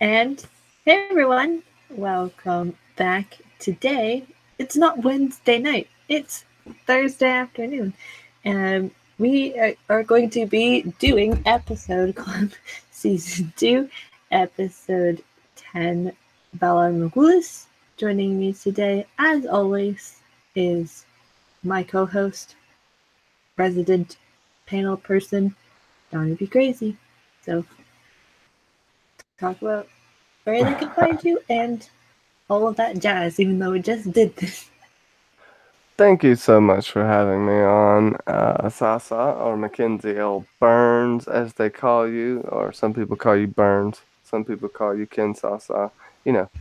And hey everyone, welcome back. Today, it's not Wednesday night, it's Thursday afternoon. And we are going to be doing Episode Club Season 2, Episode 10, Valar Morghulis. Joining me today, as always, is my co host, resident panel person, Donnie Be Crazy. So, talk about where they can find you and all of that jazz, even though we just did this. Thank you so much for having me on, Sasa, or Mackenzie L. Burns, as they call you, or some people call you Burns, some people call you Ken Sasa,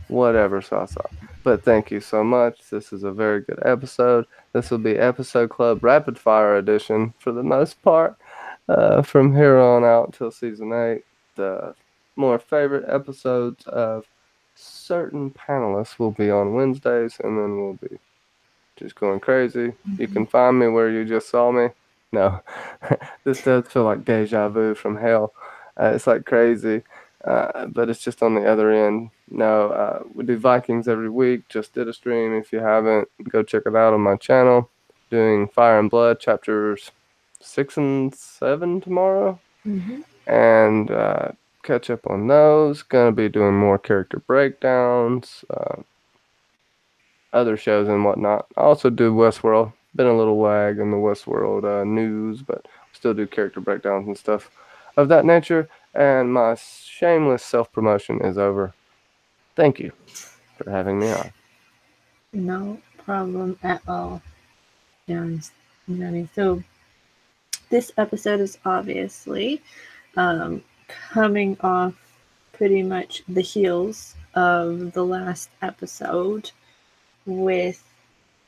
whatever Sasa. But thank you so much. This is a very good episode. This will be Episode Club Rapid Fire Edition for the most part. From here on out till season 8, the more favorite episodes of certain panelists will be on Wednesdays, and then we'll be just going crazy. You can find me where you just saw me. No, this does feel like deja vu from hell. It's like crazy, but it's just on the other end. No, we do Vikings every week. Just did a stream. If you haven't, go check it out on my channel. Doing Fire and Blood chapters 6 and 7 tomorrow, Mm-hmm. and catch up on those. Gonna be doing more character breakdowns. Other shows and whatnot. I also do Westworld. Been a little lag in the Westworld news, but still do character breakdowns and stuff of that nature. And my shameless self promotion is over. Thank you for having me on. No problem at all, Johnny. So this episode is obviously um, coming off pretty much the heels of the last episode with,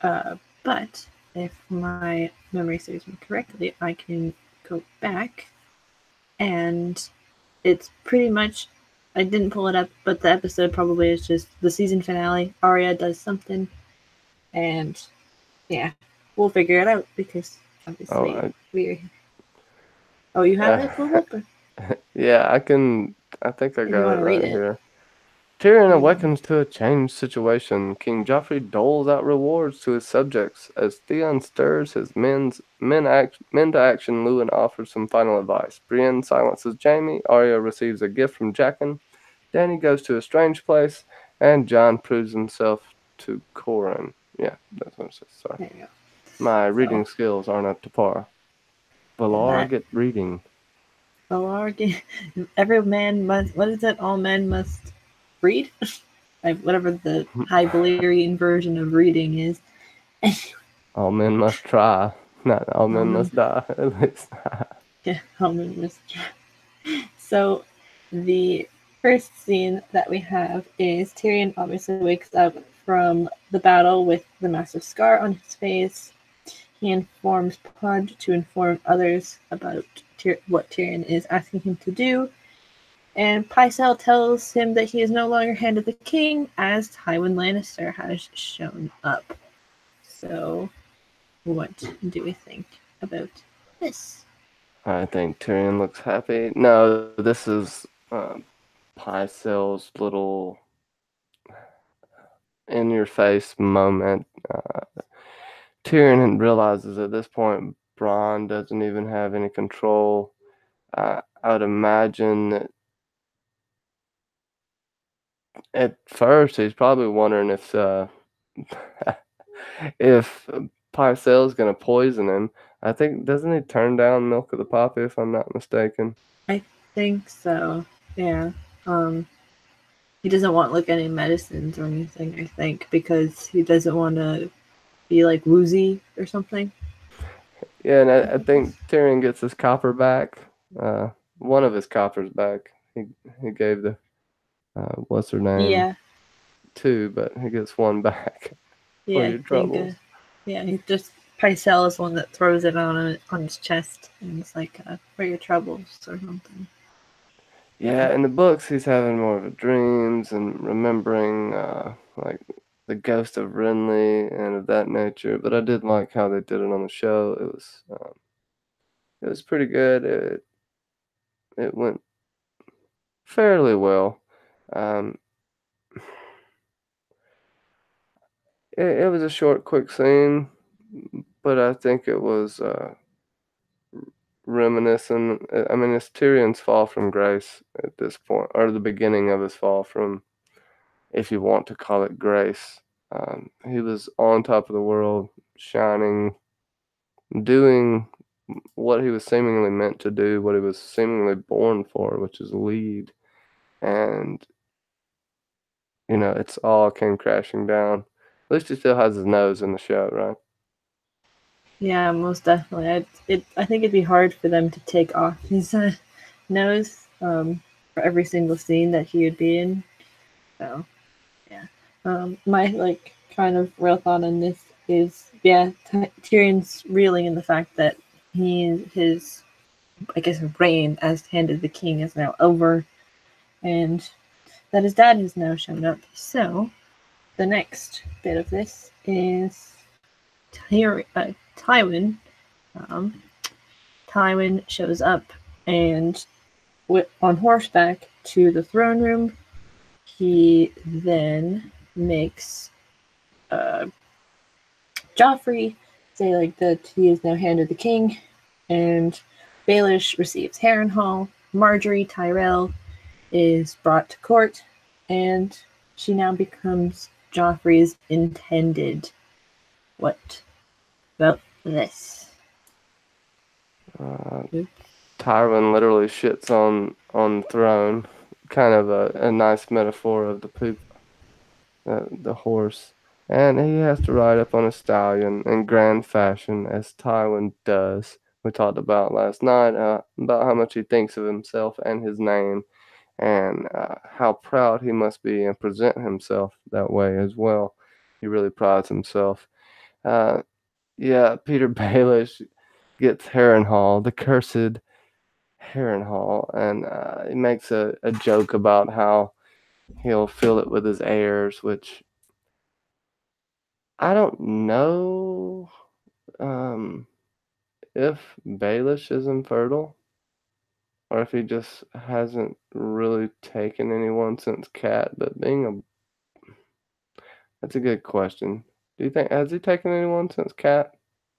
but if my memory serves me correctly, I can go back and it's pretty much, I didn't pull it up, but the episode probably is just the season finale. Arya does something, and yeah, we'll figure it out because Oh, obviously we're. Oh, you have it pulled up, or yeah, I can. I think I if you got want it to read right it. here. Tyrion There you go. awakens to a changed situation. King Joffrey doles out rewards to his subjects. As Theon stirs his men to action, Lewin offers some final advice. Brienne silences Jaime. Arya receives a gift from Jaqen. Dany goes to a strange place. And Jon proves himself to Corin. Yeah, that's what it says. Sorry. There you go. My So reading skills aren't up to par. Valar that get reading. Valar, every man must. What is it? All men must read. Whatever the High Valyrian version of reading is. All men must try. Not all all men men, must die, at least. yeah, all men must. So the first scene that we have is Tyrion obviously wakes up from the battle with the massive scar on his face. He informs Pudge to inform others about what Tyrion is asking him to do. And Pycelle tells him that he is no longer Hand of the King as Tywin Lannister has shown up. So, what do we think about this? I think Tyrion looks happy. No, this is Pycelle's little in your face moment. Tyrion realizes at this point Bronn doesn't even have any control. I would imagine that at first he's probably wondering if Pycelle's gonna poison him. I think doesn't he turn down Milk of the Poppy if I'm not mistaken? I think so. Yeah. Um, he doesn't want like any medicines or anything. I think because he doesn't want to be like woozy or something. Yeah, and I think Tyrion gets his copper back. Uh, one of his coppers back. He gave the what's her name Yeah. two, but he gets one back Yeah. for I your think. troubles. Yeah. He just Pycelle is one that throws it on his chest and it's like for your troubles or something. Yeah, in the books he's having more of a dreams and remembering like the ghost of Renly and of that nature. But I did like how they did it on the show. It was pretty good. It went fairly well. Um, it was a short, quick scene, but I think it was reminiscent. I mean, it's Tyrion's fall from grace at this point, or the beginning of his fall from, if you want to call it grace. He was on top of the world, shining, doing what he was seemingly meant to do, what he was seemingly born for, which is lead. And, it's all came crashing down. At least he still has his nose in the show, right? Yeah, most definitely. I think it'd be hard for them to take off his nose for every single scene that he would be in. So, yeah. My like kind of real thought on this is, yeah, Tyrion's reeling in the fact that his I guess reign as Hand of the King is now over, and that his dad has now shown up. So the next bit of this is Tywin. Um, Tywin shows up and on horseback to the throne room. He then makes Joffrey say like that he is now Hand of the King, and Baelish receives Harrenhal. Marjorie Tyrell is brought to court, and she now becomes Joffrey's intended. What about this? Tywin literally shits on throne. Kind of a nice metaphor of the poop, the horse. And he has to ride up on a stallion in grand fashion, as Tywin does. We talked about last night about how much he thinks of himself and his name, and how proud he must be and present himself that way as well. He really prides himself. Uh, yeah, Peter Baelish gets Harrenhal, the cursed Harrenhal, and he makes a joke about how he'll fill it with his heirs, which I don't know if Baelish is infertile or if he just hasn't really taken anyone since Cat. But that's a good question. Do you think has he taken anyone since Cat?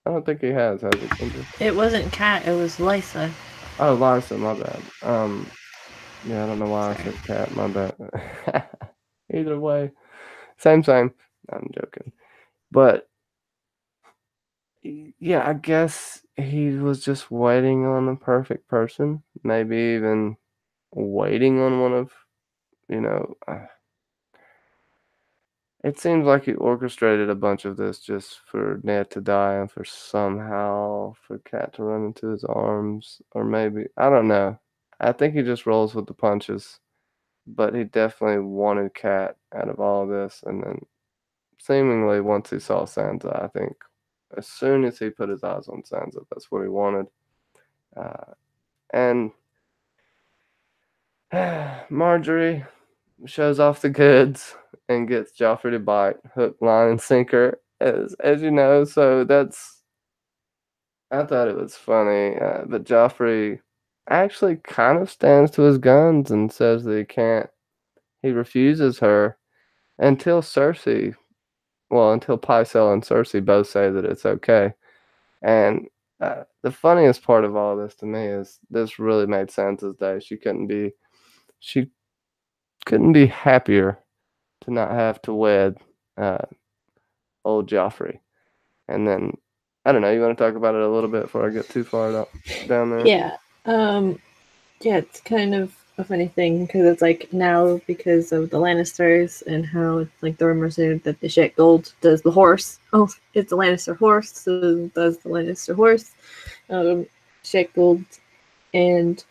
I don't think he has he, Kendra? It wasn't Cat, it was Lysa. Oh, Lysa, my bad. Yeah, I don't know why I Sorry. said Cat, my bad. Either way, same. I'm joking, but yeah, I guess he was just waiting on a perfect person. Maybe even waiting on one of, you know, it seems like he orchestrated a bunch of this just for Ned to die and for somehow for Cat to run into his arms. Or maybe, I don't know. I think he just rolls with the punches. But he definitely wanted Cat out of all this. And then seemingly once he saw Sansa, I think as soon as he put his eyes on Sansa, that's what he wanted. And Marjorie shows off the goods and gets Joffrey to bite, hook, line, and sinker, as you know. So I thought it was funny, but Joffrey actually kind of stands to his guns and says that he refuses her until until Pycelle and Cersei both say that it's okay. And the funniest part of all this to me is this really made Sansa's day. She couldn't be happier to not have to wed uh, old Joffrey. And then I don't know. You want to talk about it a little bit before I get too far down there? Yeah. Yeah, it's kind of a funny thing because it's like now because of the Lannisters and how it's like the rumors are that the shit gold does the horse. Oh, it's a Lannister horse, so does the Lannister horse. Shit gold, and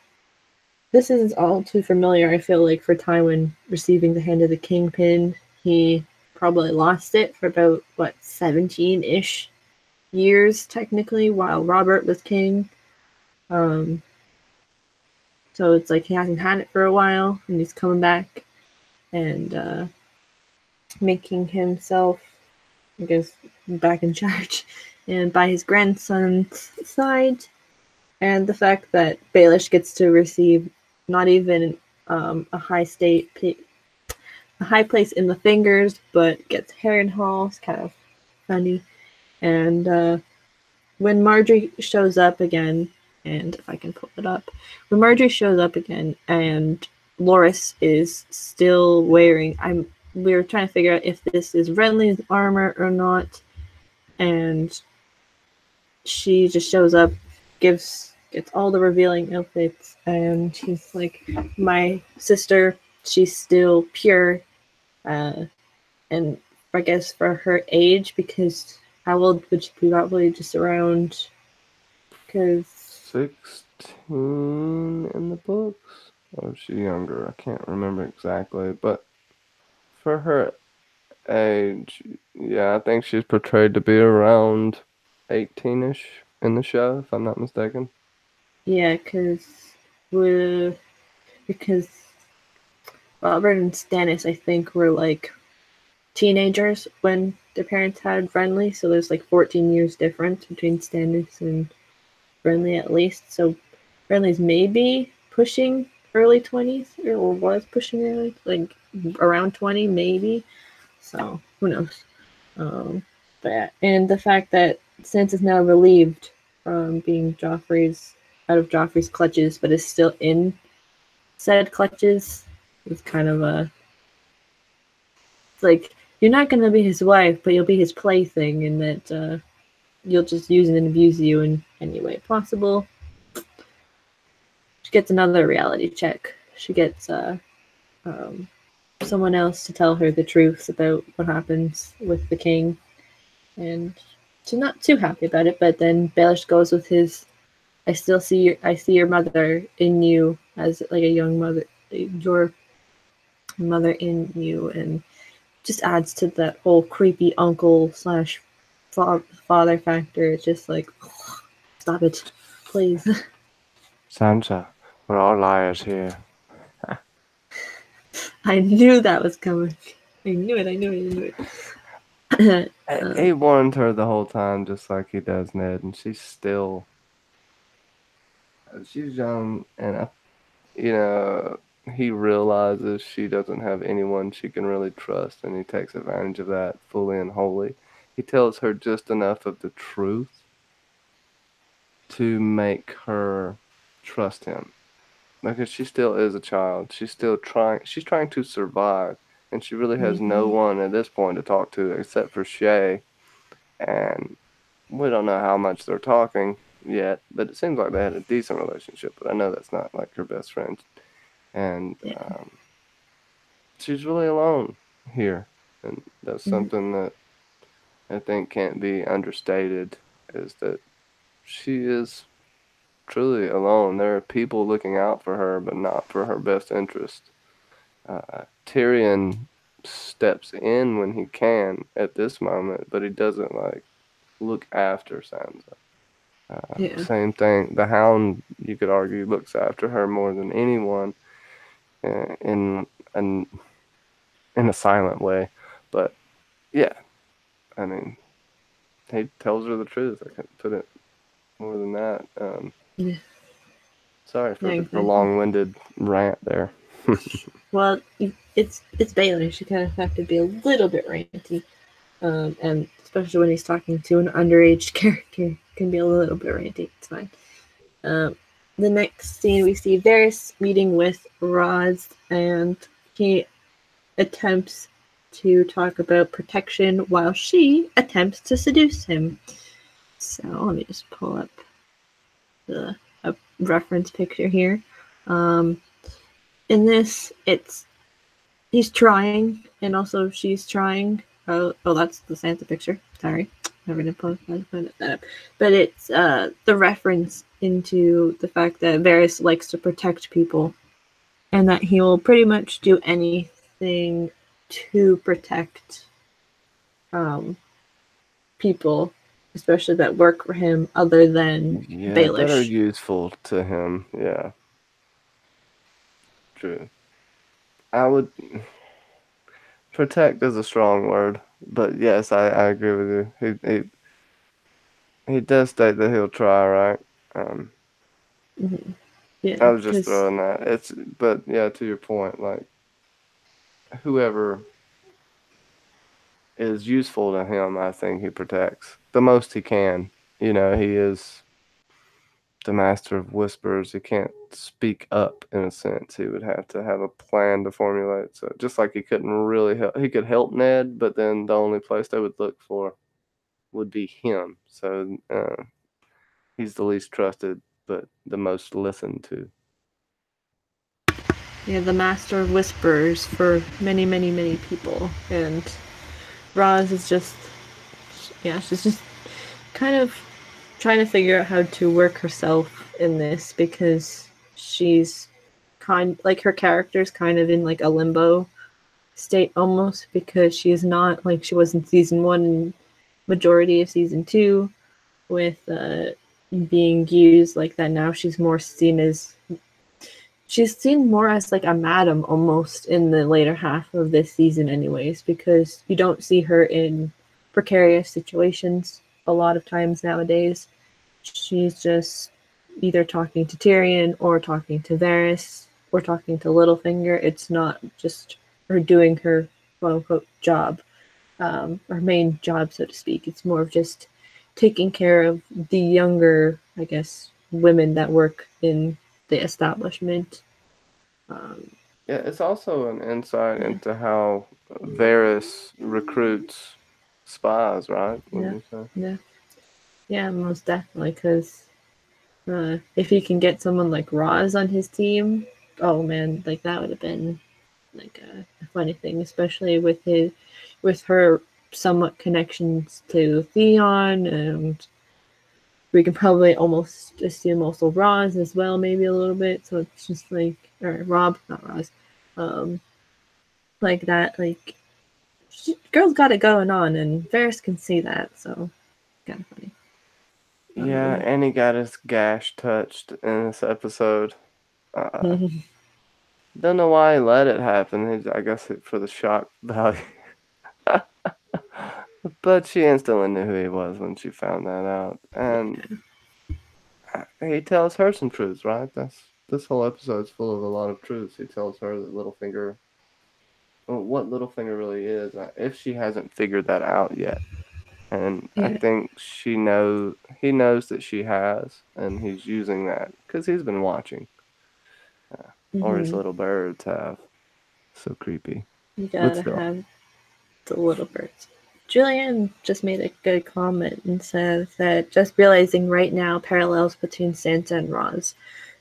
this isn't all too familiar. I feel like for Tywin receiving the Hand of the Kingpin, he probably lost it for about 17-ish years technically while Robert was king. So it's like he hasn't had it for a while, and he's coming back and making himself, I guess, back in charge, and by his grandson's side. And the fact that Baelish gets to receive not even a high state a high place in the fingers, but gets Harrenhal. It's kind of funny. And when Marjorie shows up again, and if I can pull it up, when Marjorie shows up again, and Loras is still wearing, we were trying to figure out if this is Renly's armor or not, and she just shows up, gets all the revealing outfits, and she's like, my sister, she's still pure, uh, and I guess for her age, because how old would she be? Probably just around, because 16 in the books? Or is she younger? I can't remember exactly. But for her age, yeah, I think she's portrayed to be around 18-ish in the show, if I'm not mistaken. yeah, we because Robert and Stannis, I think, were like teenagers when their parents had Renly, so there's like 14 years difference between Stannis and Renly at least. So Renly's maybe pushing early 20s, or was pushing early, like around 20 maybe. So who knows? But yeah. And the fact that Sansa is now relieved from being Joffrey's out of Joffrey's clutches, but is still in said clutches is kind of a, it's like, you're not gonna be his wife, but you'll be his plaything, and that you'll just use and abuse you in any way possible. She gets another reality check. She gets um, someone else to tell her the truth about what happens with the king, and she's not too happy about it. But then Baelish goes with his, I see your mother in you as like a young mother, your mother in you," and just adds to that whole creepy uncle slash father factor. It's just like, stop it, please. Sansa, we're all liars here. I knew that was coming. I knew it. I knew it. I knew it. He warned her the whole time, just like he does Ned, and she's young, and you know, he realizes she doesn't have anyone she can really trust, and he takes advantage of that fully and wholly. He tells her just enough of the truth to make her trust him, because she still is a child. She's trying to survive, and she really has no Mm-hmm. one at this point to talk to except for Shay, and we don't know how much they're talking yet, but it seems like they had a decent relationship, but I know that's not like her best friend. And Yeah. she's really alone here. And that's Mm-hmm. something that I think can't be understated, is that she is truly alone. There are people looking out for her, but not for her best interest. Tyrion steps in when he can at this moment, but he doesn't like look after Sansa. Yeah. Same thing. The Hound, you could argue, looks after her more than anyone, in an in a silent way. But yeah, I mean, he tells her the truth. I can't put it more than that. Yeah. Sorry Yeah. for the Exactly. long-winded rant there. Well, it's Bailey. She kind of have to be a little bit ranty, and especially when he's talking to an underage character, can be a little bit ranty. It's fine. Um, the next scene we see Varys meeting with Roz, and he attempts to talk about protection while she attempts to seduce him. So let me just pull up the a reference picture here. Um, in this, it's he's trying, and also she's trying. Oh, that's the Santa picture. Sorry, never gonna put that up. But it's the reference into the fact that Varys likes to protect people, and that he will pretty much do anything to protect um, people, especially that work for him, other than Yeah, that are Baelish. useful to him. Yeah, true. I would protect is a strong word, but yes, I agree with you. He does state that he'll try, right? Um, Mm-hmm. Yeah, I was just because throwing that. But yeah, to your point, like whoever is useful to him, I think he protects the most he can. You know, he is the master of whispers. He can't speak up in a sense. He would have to have a plan to formulate. So just like he couldn't really help, he could help Ned, but then the only place they would look for would be him. So he's the least trusted, but the most listened to. Yeah, the master of whispers for many, many, many people. And Roz is just, yeah, she's just kind of trying to figure out how to work herself in this because she's like her character's kind of in like a limbo state almost because she is not like she was in season one and majority of season two with being used like that. Now she's seen more as like a madam almost in the later half of this season anyways because you don't see her in precarious situations a lot of times nowadays. She's just either talking to Tyrion or talking to Varys or talking to Littlefinger. It's not just her doing her quote unquote job, her main job, so to speak. It's more of just taking care of the younger, I guess, women that work in the establishment. Um, Yeah, it's also an insight yeah, into how Varys recruits spies, right? Would yeah, you say? yeah, yeah, most definitely. Because if he can get someone like Roz on his team, oh man, like that would have been like a funny thing, especially with her somewhat connections to Theon, and we can probably almost assume also Roz as well, maybe a little bit. So it's just like, or Rob, not Roz, um, like that. Like, girl's got it going on, and Varys can see that. So kind of funny. Yeah, and he got his gash touched in this episode. Uh, don't know why he let it happen. I guess for the shock value. But she instantly knew who he was when she found that out. And he tells her some truths, right? This whole episode's full of a lot of truths. He tells her that Littlefinger, well, what Littlefinger really is, if she hasn't figured that out yet. And I Yeah. think he knows that she has, and he's using that because he's been watching, or his Mm-hmm. little birds have. So creepy, You but gotta still. have the little birds. Julian just made a good comment and says that just realizing right now parallels between Sansa and Roz.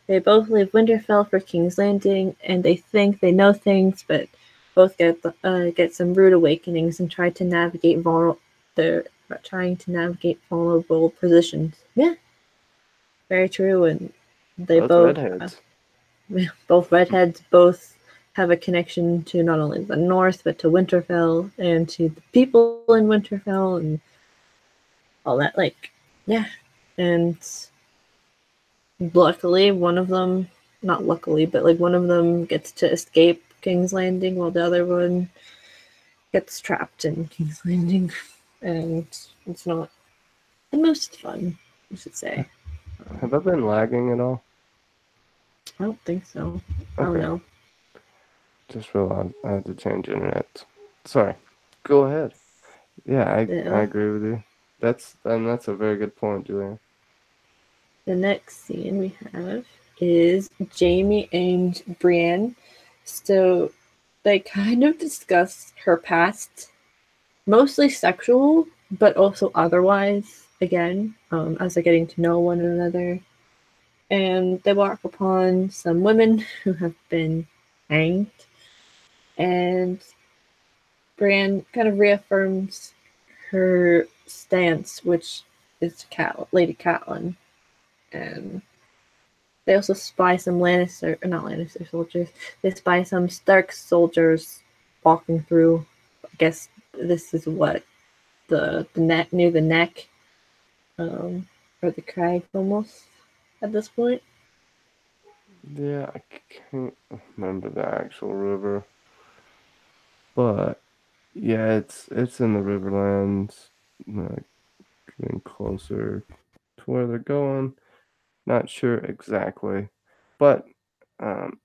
They both leave Winterfell for King's Landing, and they think they know things, but both get some rude awakenings and try to navigate vulnerable. They're trying to navigate vulnerable positions. Yeah, very true. And they Both both, redheads. both redheads, both have a connection to not only the North but to Winterfell and to the people in Winterfell and all that. Like, yeah, and luckily, one of them, not luckily, but like one of them gets to escape King's Landing while the other one gets trapped in King's Landing. And it's not the most fun, I should say. Have I been lagging at all? I don't think so. I don't Okay, know. just realized I had to change internet. Sorry. Go ahead. Yeah, I The, agree with you. That's a very good point, Julian. the next scene we have is Jaime and Brienne. So they kind of discuss her past, mostly sexual, but also otherwise, again, as they're getting to know one another. And they walk upon some women who have been hanged, and Bran kind of reaffirms her stance, which is Lady Catelyn. And they also spy some Lannister, not Lannister soldiers. They spy some Stark soldiers walking through. I guess this is what the neck near the neck, or the crag almost at this point. Yeah, I can't remember the actual river, but yeah, it's in the Riverlands, like getting closer to where they're going. Not sure exactly, but um,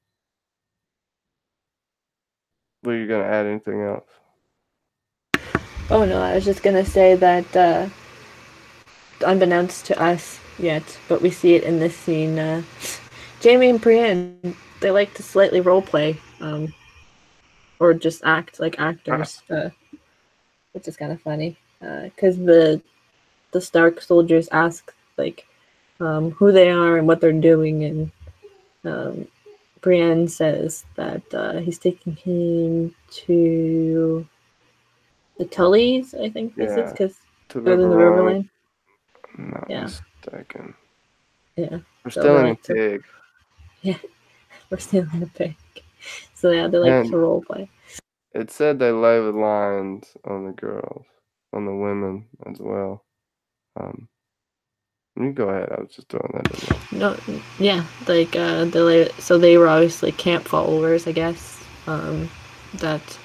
Were you gonna add anything else? Oh no, I was just gonna say that unbeknownst to us yet, but we see it in this scene. Jaime and Brienne, they like to slightly roleplay, or just act like actors, which is kind of funny. Because the Stark soldiers ask like who they are and what they're doing, and um, Brienne says that he's taking him to the Tullys, I think this is, Yeah, because to they're in the Riverrun, Riverline. if I'm not Yeah, mistaken. yeah. We're So they stealing a like to, pig. yeah, we're stealing the pick. So yeah, they like And to role play. it said they lay with lions on the girls, on the women as well. Um, you go ahead. I was just throwing that in there. No, yeah, like so they were obviously camp followers, I guess. That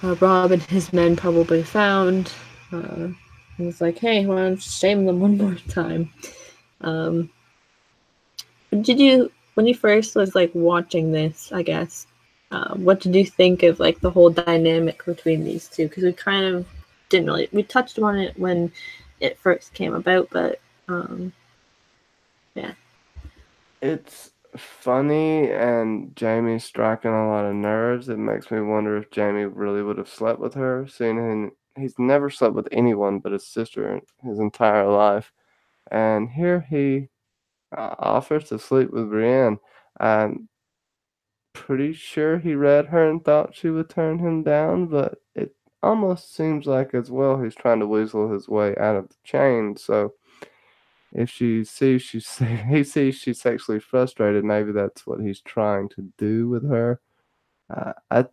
Rob and his men probably found. Uh, and was like, hey, why don't you shame them one more time? Um, did you when you first was like watching this? I guess. What did you think of like the whole dynamic between these two? Because we kind of didn't really we touched on it when it first came about, but um, yeah. It's funny, and Jamie's striking a lot of nerves. It makes me wonder if Jamie really would have slept with her, seeing he's never slept with anyone but his sister his entire life. And here he offers to sleep with Brienne. I'm pretty sure he read her and thought she would turn him down, but it almost seems like as well he's trying to weasel his way out of the chain. So if he sees she's sexually frustrated, maybe that's what he's trying to do with her. I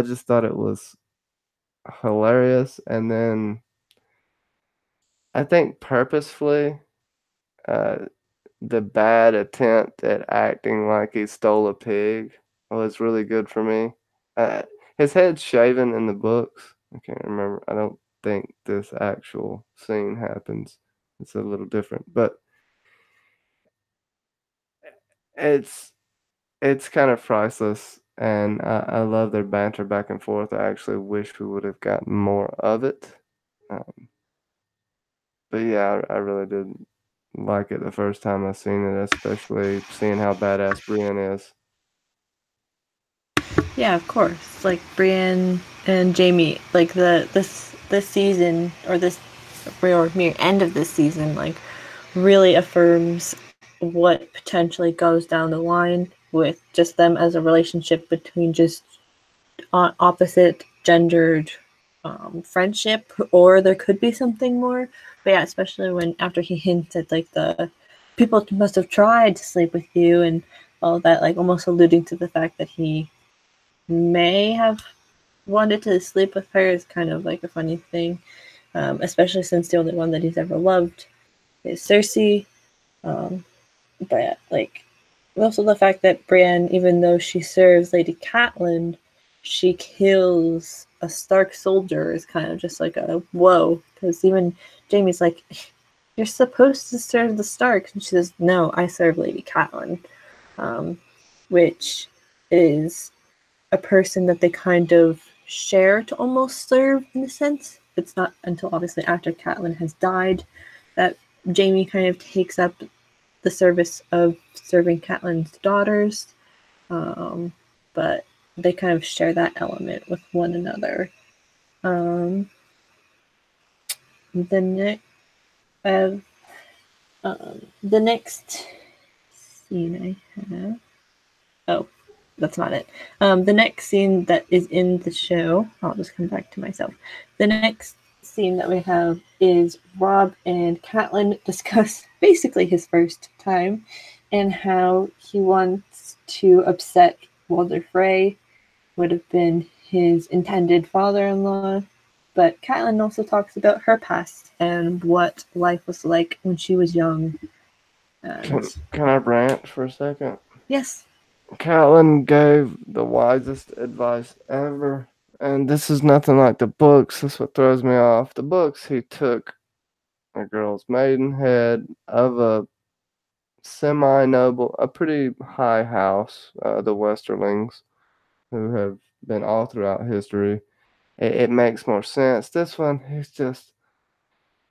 just thought it was hilarious, and then I think purposefully, uh, the bad attempt at acting like he stole a pig was really good for me. Uh, his head's shaven in the books. I can't remember. I don't think this actual scene happens. It's a little different, but it's it's kind of priceless, and I love their banter back and forth. I actually wish we would have gotten more of it. Um, but yeah, I really did like it the first time I seen it, especially seeing how badass Brienne is. Yeah, of course. Like Brienne and Jamie, like this season or this or mere end of this season, like really affirms what potentially goes down the line with just them as a relationship between just opposite gendered friendship, or there could be something more. But yeah, especially when after he hints at like the people must have tried to sleep with you and all that, like almost alluding to the fact that he may have wanted to sleep with her is kind of like a funny thing, especially since the only one that he's ever loved is Cersei. Um, but like, also the fact that Brienne, even though she serves Lady Catelyn, she kills a Stark soldier is kind of just like a whoa. Because even Jamie's like, "You're supposed to serve the Starks," and she says, "No, I serve Lady Catelyn," um, which is a person that they kind of share to almost serve in a sense. It's not until obviously after Catelyn has died that Jamie kind of takes up the service of serving Catelyn's daughters, um, but they kind of share that element with one another. Um, the next, uh, the next scene I have. Oh, that's not it. The next scene that is in the show, I'll just come back to myself. The next scene that we have is Rob and Catelyn discuss basically his first time and how he wants to upset Walder Frey, would have been his intended father in law. But Catelyn also talks about her past and what life was like when she was young. And Can I rant for a second? yes, Catelyn gave the wisest advice ever. And this is nothing like the books. That's what throws me off. The books, he took a girl's maidenhead of a semi noble, a pretty high house, the Westerlings, who have been all throughout history, it makes more sense. This one, he's just,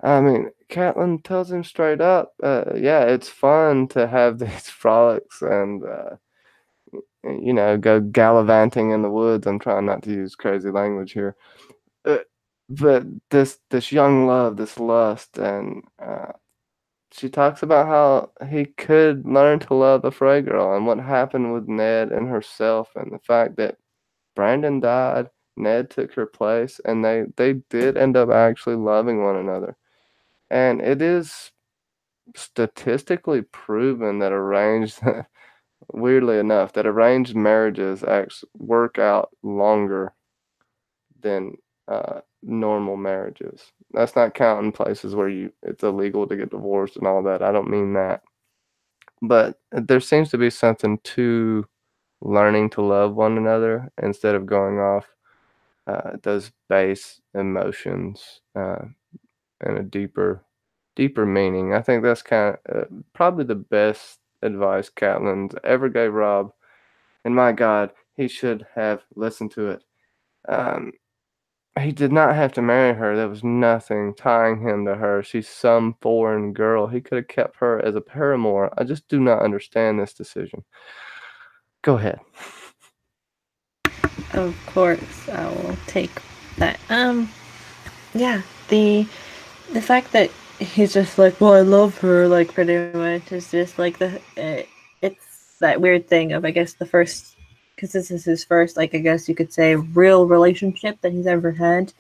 I mean, Catelyn tells him straight up, yeah, it's fun to have these frolics and, go gallivanting in the woods. I'm trying not to use crazy language here. Uh, but this young love, this lust, and she talks about how he could learn to love a Frey girl and what happened with Ned and herself, and the fact that Brandon died, Ned took her place, and they did end up actually loving one another. And it is statistically proven that arranged, weirdly enough, that arranged marriages actually work out longer than normal marriages. That's not counting places where it's illegal to get divorced and all that. I don't mean that. But there seems to be something to learning to love one another instead of going off those base emotions and a deeper meaning. I think that's kind of probably the best advice Catelyn ever gave Rob. And my God, he should have listened to it. Um, he did not have to marry her. There was nothing tying him to her. She's some foreign girl. He could have kept her as a paramour. I just do not understand this decision. Go ahead. Of course, I will take that. Yeah, the fact that he's just like, well, I love her, like, pretty much is just like it's that weird thing of, I guess, the first, because this is his first, like, I guess you could say, real relationship that he's ever had,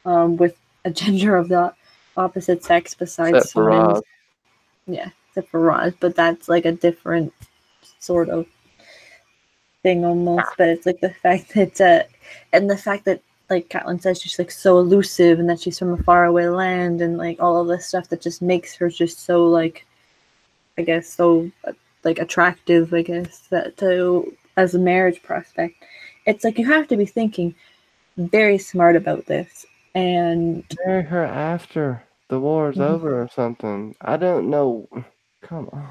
with a gender of the opposite sex besides Except for humans. Rob. Yeah, except for Roz, but that's like a different sort of thing almost. But it's like the fact that, and the fact that, like Catelyn says, she's like so elusive, and that she's from a faraway land, and like all of this stuff that just makes her just so, like, I guess, so like attractive, I guess, that to as a marriage prospect. It's like you have to be thinking very smart about this. And Marry her after the war's over or something. I don't know. Come on.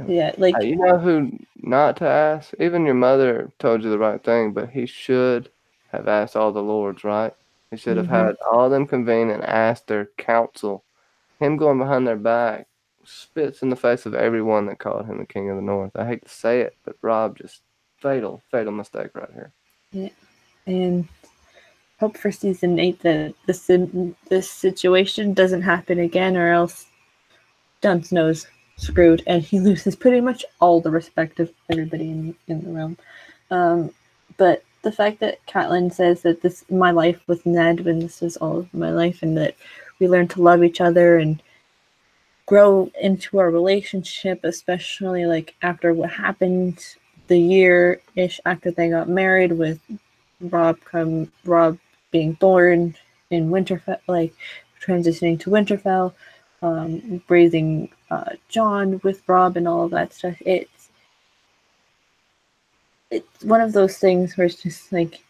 yeah, like, You know who not to ask? Even your mother told you the right thing, but he should have asked all the lords, right? He should have had all them convene and asked their counsel. Him going behind their back spits in the face of everyone that called him the King of the North. I hate to say it, but Rob just fatal mistake right here. yeah, and hope for season 8 that this situation doesn't happen again, or else Jon Snow's screwed and he loses pretty much all the respect of everybody in the realm. But the fact that Catelyn says that this my life with Ned, when this is all of my life, and that we learn to love each other and grow into our relationship, especially like after what happened the year ish after they got married, with Rob being born in Winterfell, like transitioning to Winterfell, raising John with Rob and all of that stuff. It's one of those things where it's just like,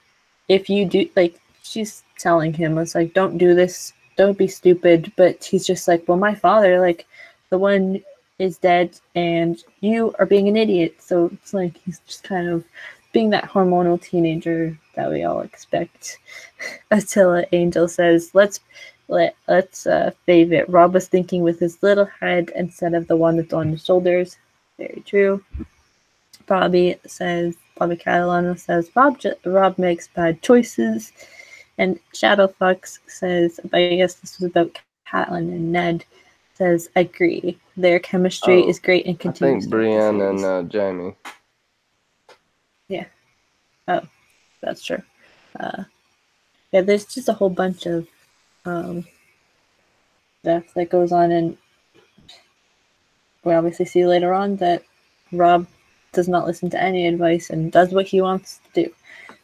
if you do, like, she's telling him, it's like, don't do this, don't be stupid, but he's just like, well, my father, like, the one is dead and you are being an idiot. So it's like he's just kind of being that hormonal teenager that we all expect. Attila Angel says, let's fave it. Rob was thinking with his little head instead of the one that's on his shoulders. Very true. Bobby Catalano says, Rob makes bad choices. And Shadowfox says, I guess this was about Catelyn and Ned, says, agree. Their chemistry is great and I continues. think Brienne and Jaime. Yeah. Oh, that's true. Yeah, there's just a whole bunch of stuff that goes on, and we obviously see later on that Rob does not listen to any advice and does what he wants to do.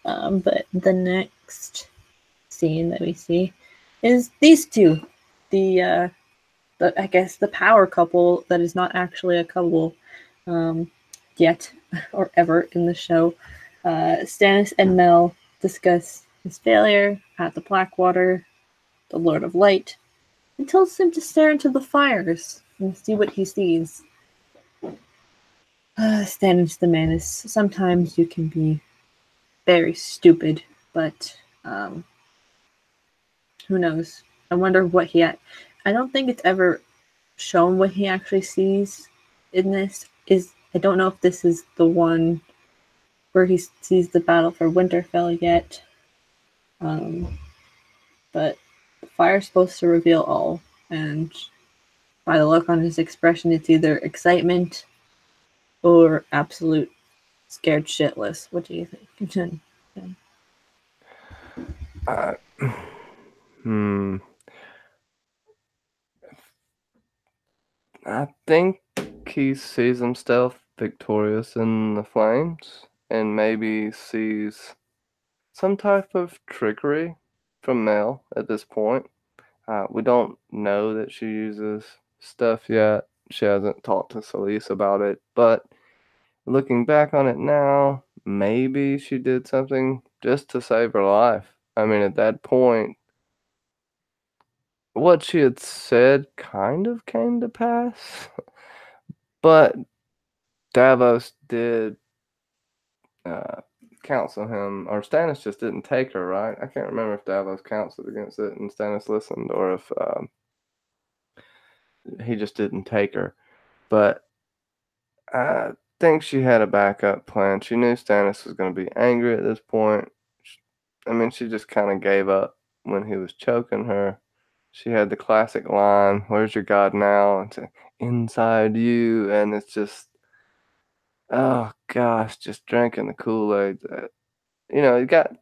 But the next scene that we see is these two, the I guess the power couple that is not actually a couple yet or ever in the show. Stannis and Mel discuss his failure at the Blackwater, the Lord of Light, and tells him to stare into the fires and see what he sees. Stannis the man is, sometimes you can be very stupid, but who knows? I wonder what I don't think it's ever shown what he actually sees in this. I don't know if this is the one where he sees the battle for Winterfell yet. But the fire's supposed to reveal all, and by the look on his expression, it's either excitement or absolute scared shitless. What do you think? Uh, hmm. I think he sees himself victorious in the flames and maybe sees some type of trickery from Mel at this point. We don't know that she uses stuff yet. She hasn't talked to Celise about it, but looking back on it now, maybe she did something just to save her life. I mean, at that point, what she had said kind of came to pass, but Davos did uh, counsel him, or Stannis just didn't take her, right? I can't remember if Davos counseled against it and Stannis listened, or if he just didn't take her. But I think she had a backup plan. She knew Stannis was going to be angry at this point. I mean, she just kind of gave up when he was choking her. She had the classic line, "Where's your God now?" And say, "Inside you." And it's just, oh gosh, just drinking the Kool-Aid. You got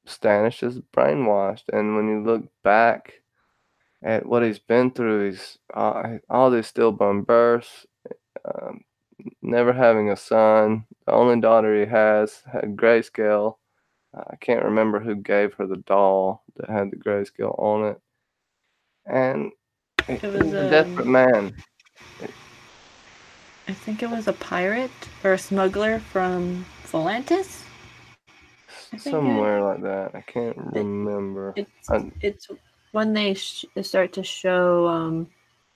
Stannis just brainwashed. And when you look back at what he's been through, he's all these stillborn births, um, never having a son. The only daughter he has had grayscale. I can't remember who gave her the doll that had the grayscale on it. And It was he's a desperate man. I think it was a pirate or a smuggler from Volantis. I think Somewhere like that. I can't remember. it's it's when they start to show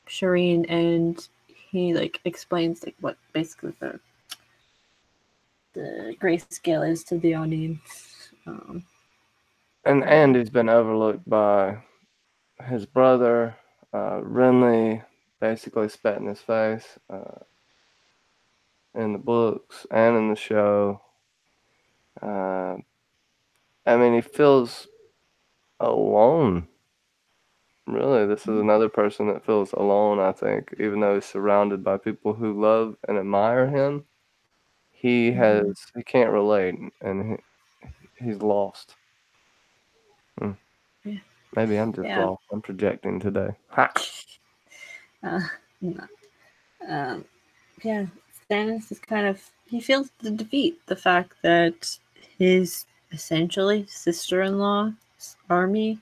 Shireen, and he like explains like what basically the grayscale is to the audience. And he's been overlooked by his brother. Renly basically spat in his face in the books and in the show. Uh, I mean, he feels alone. Really, this is another person that feels alone, I think, even though he's surrounded by people who love and admire him. He can't relate, and he's lost. Hmm. Yeah, Maybe I'm just yeah. lost. I'm projecting today. Ha! Uh, no. um, yeah. Stannis is kind of he feels the defeat, the fact that his essentially sister-in-law's army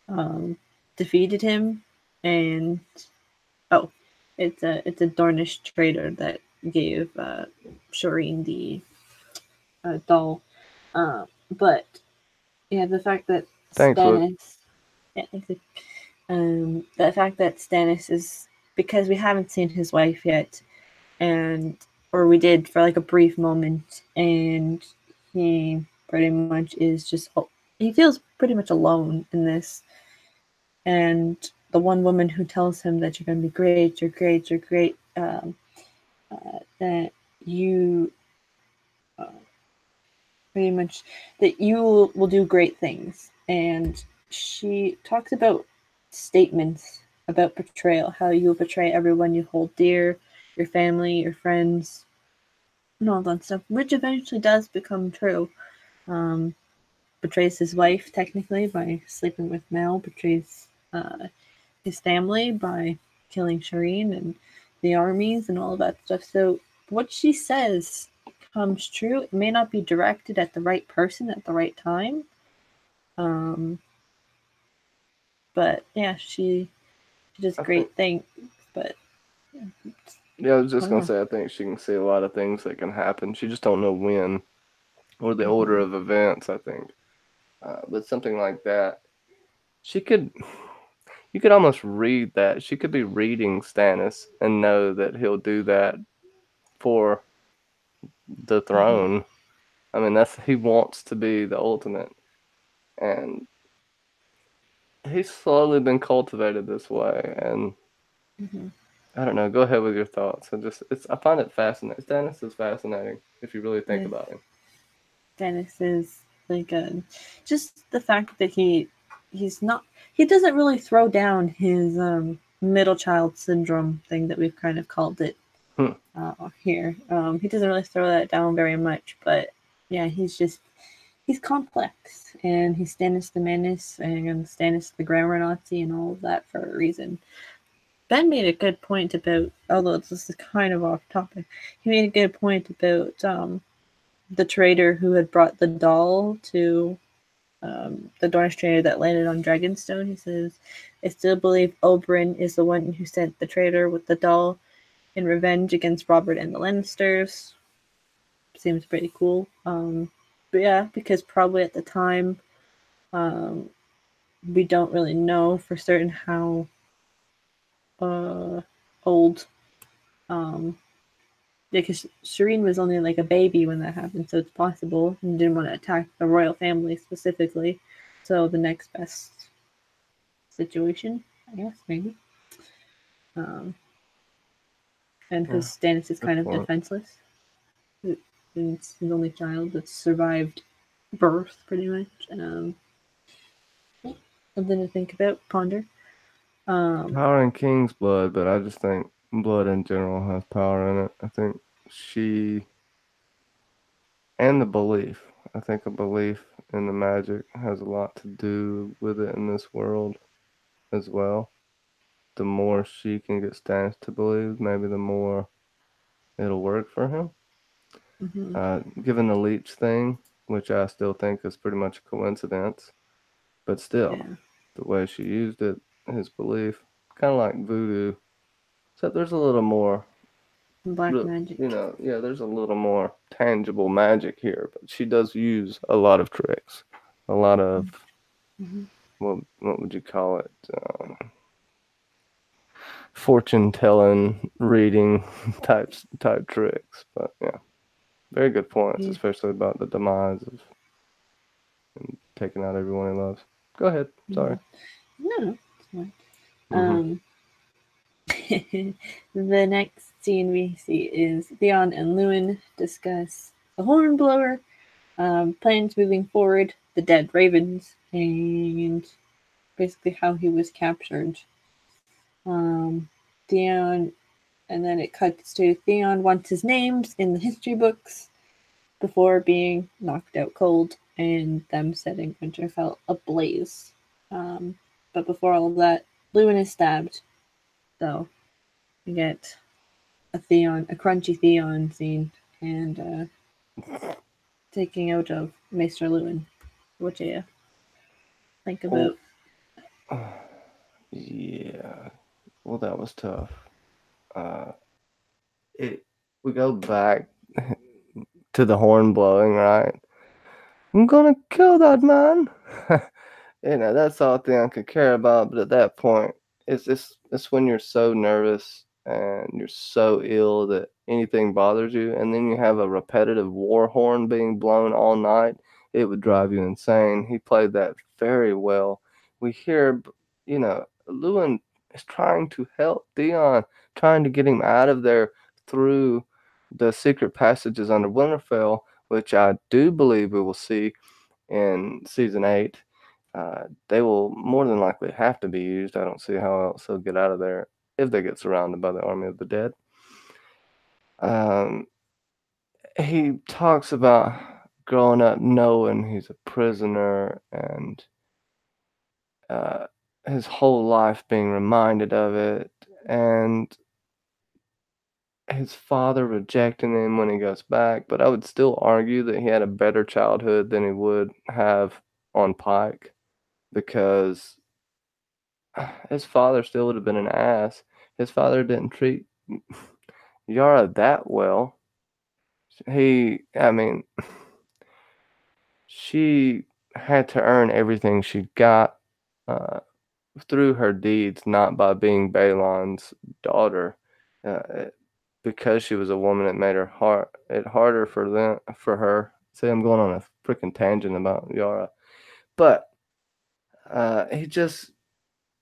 um, defeated him, and oh, it's a Dornish trader that gave Shireen the doll. But yeah, the fact that Thanks, Luke. Stannis, yeah, thanks. The fact that Stannis is because we haven't seen his wife yet, and or we did for like a brief moment, and he pretty much is just he feels pretty much alone in this, and the one woman who tells him that you're going to be great, you're great, you're great, that you uh, pretty much that you will do great things. And she talks about statements about betrayal, how you'll betray everyone you hold dear, your family, your friends, and all that stuff, which eventually does become true. Um, betrays his wife technically by sleeping with Mel, betrays his family by killing Shireen and the armies and all of that stuff. So what she says comes true. It may not be directed at the right person at the right time. Um, but yeah, she does I think. great things. But Yeah, I was I just don't gonna know. say I think she can see a lot of things that can happen. She just don't know when or the order Mm-hmm. of events. I think, but something like that, she could. You could almost read that. She could be reading Stannis and know that he'll do that for the Mm-hmm. throne. I mean, he wants to be the ultimate, and he's slowly been cultivated this way. And Hmm. I don't know. Go ahead with your thoughts. I find it fascinating. Stannis is fascinating if you really think Yeah, about him. Dennis is like just the fact that he's not he doesn't really throw down his middle child syndrome thing that we've kind of called it Hmm. here. He doesn't really throw that down very much, but yeah, he's complex, and he's Stannis the Menace and Stannis the grammar Nazi and all of that for a reason. Ben made a good point about, although this is kind of off topic, he made a good point about the trader who had brought the doll to the Dornish trader that landed on Dragonstone. He says, I still believe Oberyn is the one who sent the trader with the doll in revenge against Robert and the Lannisters. Seems pretty cool. But yeah, because probably at the time, um, we don't really know for certain how uh, old. Um, because Shireen was only like a baby when that happened, so it's possible and didn't want to attack the royal family specifically. So the next best situation, I guess, maybe. Um, and because Yeah. Stannis is Good kind of point. defenseless, it's his only child that's survived birth, pretty much. Something to think about, ponder. Um, Power in King's blood, but I just think blood in general has power in it. I think she and the belief. I think a belief in the magic has a lot to do with it in this world as well. The more she can get Stannis to believe, maybe the more it'll work for him. mhm, Given the leech thing, which I still think is pretty much a coincidence, but still, yeah, the way she used it, his belief, kind of like voodoo, except there's a little more, black magic. yeah, there's a little more tangible magic here, but she does use a lot of tricks, a lot of, Mm-hmm. what would you call it? Fortune telling, reading type tricks. But yeah, very good points, Yeah, especially about the demise of and taking out everyone he loves. Go ahead. mm-hmm. Sorry. No, it's fine. Mhm. Um, the next scene we see is Theon and Lewin discuss the hornblower, plans moving forward, the dead ravens, and basically how he was captured. Um, Theon, and then it cuts to Theon wants his names in the history books before being knocked out cold and them setting Winterfell ablaze. But before all of that, Lewin is stabbed. So we get a crunchy Theon scene, and taking out of Maester Lewin. What do you think Oh, about? yeah. Well, that was tough. Uh, it. We go back to the horn blowing, right? I'm gonna kill that man. That's all Theon could care about. But at that point, it's when you're so nervous and you're so ill that anything bothers you, and then you have a repetitive war horn being blown all night. It would drive you insane. He played that very well. We hear, Lewin is trying to help Theon, trying to get him out of there through the secret passages under Winterfell, which I do believe we will see in season 8. They will more than likely have to be used. I don't see how else they'll get out of there if they get surrounded by the army of the dead. Um, he talks about growing up knowing he's a prisoner and uh, his whole life being reminded of it, and his father rejecting him when he goes back. But I would still argue that he had a better childhood than he would have on Pike because his father still would have been an ass. His father didn't treat Yara that well. I mean, she had to earn everything she got uh, through her deeds, not by being Balon's daughter. Uh, because she was a woman, it made it harder for her. See, I'm going on a freaking tangent about Yara. But he just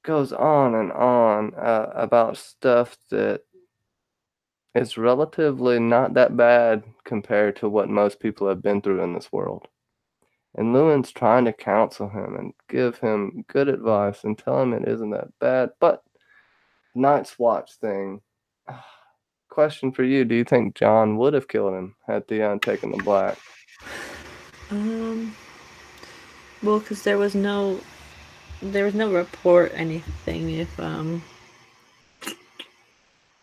goes on and on about stuff that is relatively not that bad compared to what most people have been through in this world. And Lewin's trying to counsel him and give him good advice and tell him it isn't that bad. But Night's Watch thing. Question for you: do you think Jon would have killed him had Theon taken the black? Well, because there was no report anything if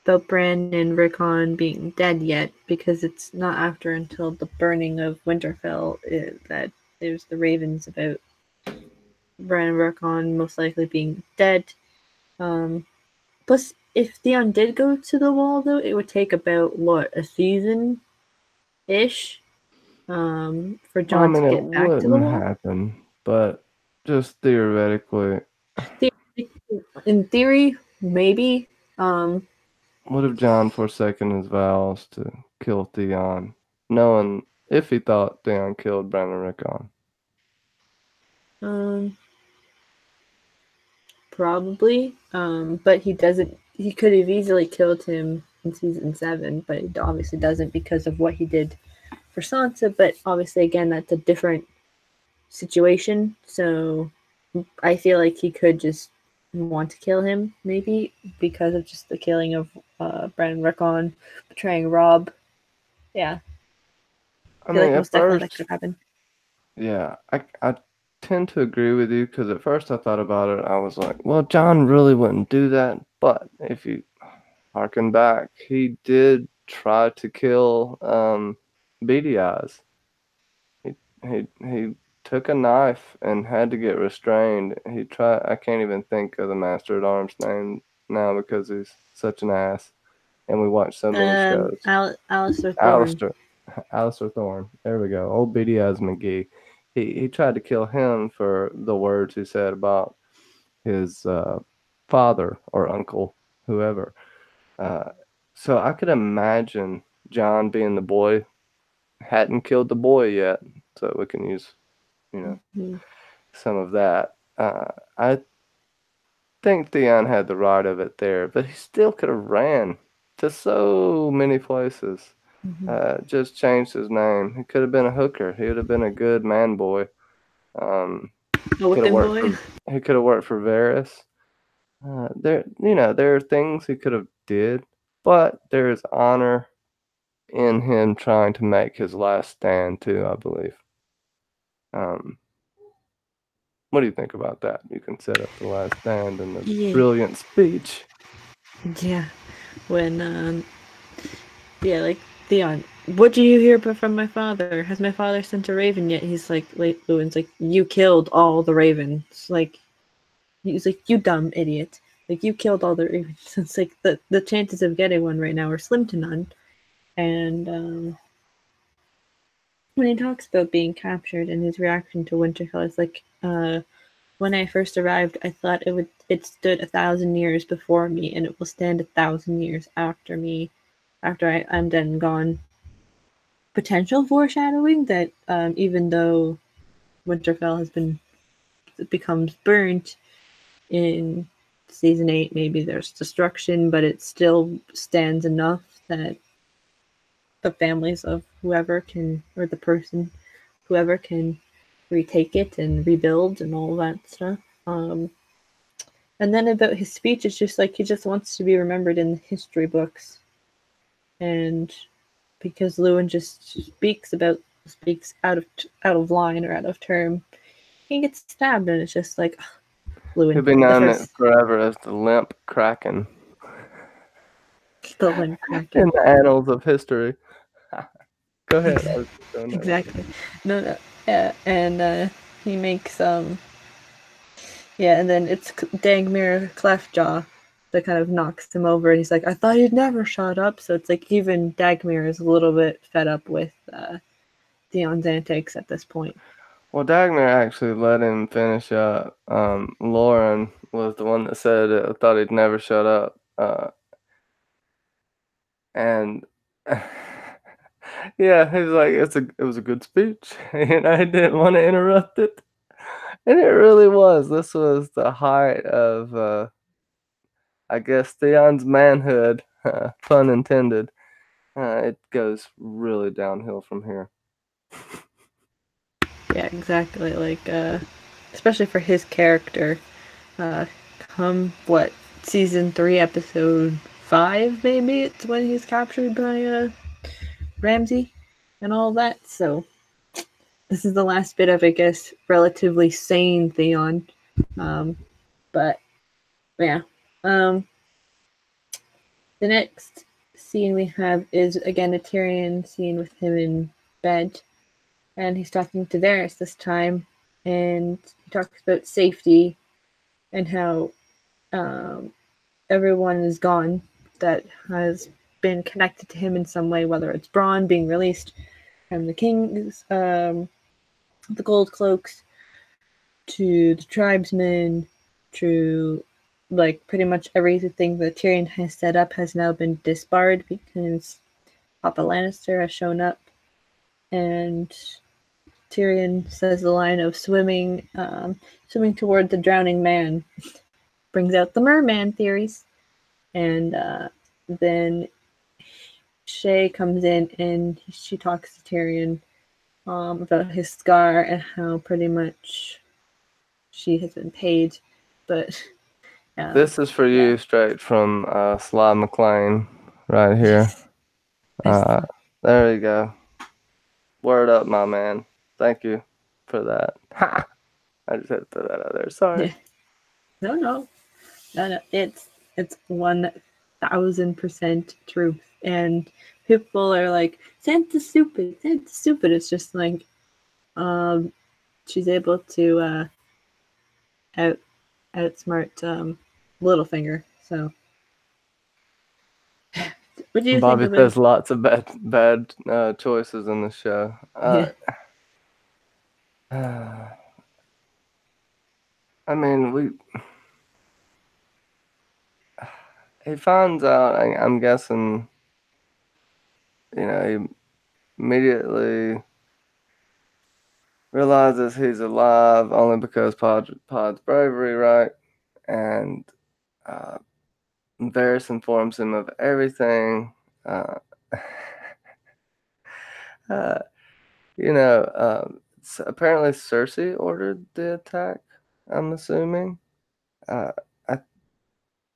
about Bran and Rickon being dead yet, because it's not after until the burning of Winterfell that there's the ravens about Bran and Rickon most likely being dead. Plus, if Theon did go to the wall, though, it would take about a season ish for Well, I Jon to mean, it get back to the wouldn't wall. happen, but just theoretically, In theory, maybe. Um, what if Jon forsaken his vows to kill Theon, knowing if he thought Theon killed Bran and Rickon? um, Probably. But he doesn't. He could have easily killed him in season 7, but he obviously doesn't because of what he did for Sansa. But obviously, again, that's a different situation. So I feel like he could just want to kill him, maybe because of just the killing of Bran Rickon, betraying Robb. Yeah, I I feel mean, like at most definitely that could first, have happened. yeah, I tend to agree with you because at first I thought about it, I was like, well, Jon really wouldn't do that, but if you harken back, he did try to kill Beady Eyes. He took a knife and had to get restrained. He tried. I can't even think of the Master at Arms name now because he's such an ass, and we watch so many shows. Alistair Thorne. Alistair, Alistair Thorne. There we go. Old Beady Eyes McGee. He tried to kill him for the words he said about his father or uncle, whoever. Uh, so I could imagine John being the boy, hadn't killed the boy yet, so we can use, you know, Mm-hmm. some of that. I think Theon had the right of it there, but he still could have ran to so many places. Mm-hmm. Just changed his name. He could have been a hooker. He would have been a good man boy. Um, A could have whipping worked boy. for. He could have worked for Varys. There are things he could have did, but there is honor in him trying to make his last stand too, I believe. Um, what do you think about that? You can set up the last stand in the Yeah. brilliant speech. Yeah. When yeah, like Theon, what do you hear from my father? Has my father sent a raven yet? He's like, Lewin's like, you killed all the ravens. Like, he's like, you dumb idiot. Like, you killed all the ravens. It's like the chances of getting one right now are slim to none. And when he talks about being captured and his reaction to Winterfell, it's like, when I first arrived, I thought it stood 1,000 years before me, and it will stand 1,000 years after me, after I'm dead and gone. Potential foreshadowing that even though Winterfell becomes burnt in season 8, maybe there's destruction, but it still stands enough that the families of whoever can, or the person, whoever can retake it and rebuild and all that stuff. And then about his speech, it's just like he just wants to be remembered in the history books, and because Lewin just speaks out of line or out of term, he gets stabbed, and it's just like He'll Lewin, be the known first, forever as the limp Kraken the limb in cracking. the annals of history. Go ahead. I was just throwing that out. Exactly. No, no. And he makes yeah, and then it's Dagmere Cleftjaw that kind of knocks him over, and he's like, "I thought he'd never shut up." So it's like even Dagmere is a little bit fed up with Theon's antics at this point. Well, Dagmar actually let him finish up. Lauren was the one that said it. I thought he'd never shut up. And Yeah, he's like, it was a good speech, and I didn't want to interrupt it, and it really was. This was the height of, I guess, Theon's manhood, pun intended. It goes really downhill from here. Yeah, exactly. Like, especially for his character. Uh, come what season 3, episode 5, maybe it's when he's captured by Ramsay and all that. So this is the last bit of, I guess, relatively sane Theon. Um, but yeah, um, the next scene we have is again a Tyrion scene with him in bed, and he's talking to Varys this time, and he talks about safety and how um, everyone is gone that has been connected to him in some way, whether it's Bronn being released from the kings, the gold cloaks, to the tribesmen, to like pretty much everything that Tyrion has set up has now been disbarred because Papa Lannister has shown up, and Tyrion says the line of swimming toward the drowning man, brings out the merman theories, and then Shay comes in and she talks to Tyrion about his scar and how pretty much she has been paid, but This is for yeah, you, straight from Sly McLean, right here. it's Uh, there you go. Word up, my man. Thank you for that. Ha! I just had to throw that out there. Sorry. yeah, no, no, no, no, it's 1,000% truth, and people are like Santa's stupid, Santa's stupid. It's just like um, she's able to out outsmart Littlefinger. So, what do you think Bobby about? says lots of bad choices in the show. Yeah, I mean, he finds out. I'm guessing, he immediately realizes he's alive only because Pod's bravery, right? And uh, Varys informs him of everything. Uh, uh, apparently Cersei ordered the attack. I'm assuming. Uh, I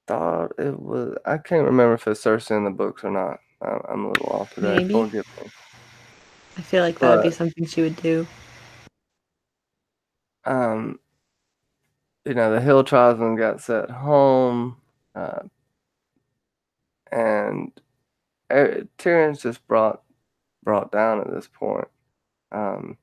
thought it was. I can't remember if it's Cersei in the books or not. I'm a little off today. maybe. Forgive me. I feel like that would be But something she would do. um, the hill tribesmen got set home, and Tyrion's just brought down at this point. Um,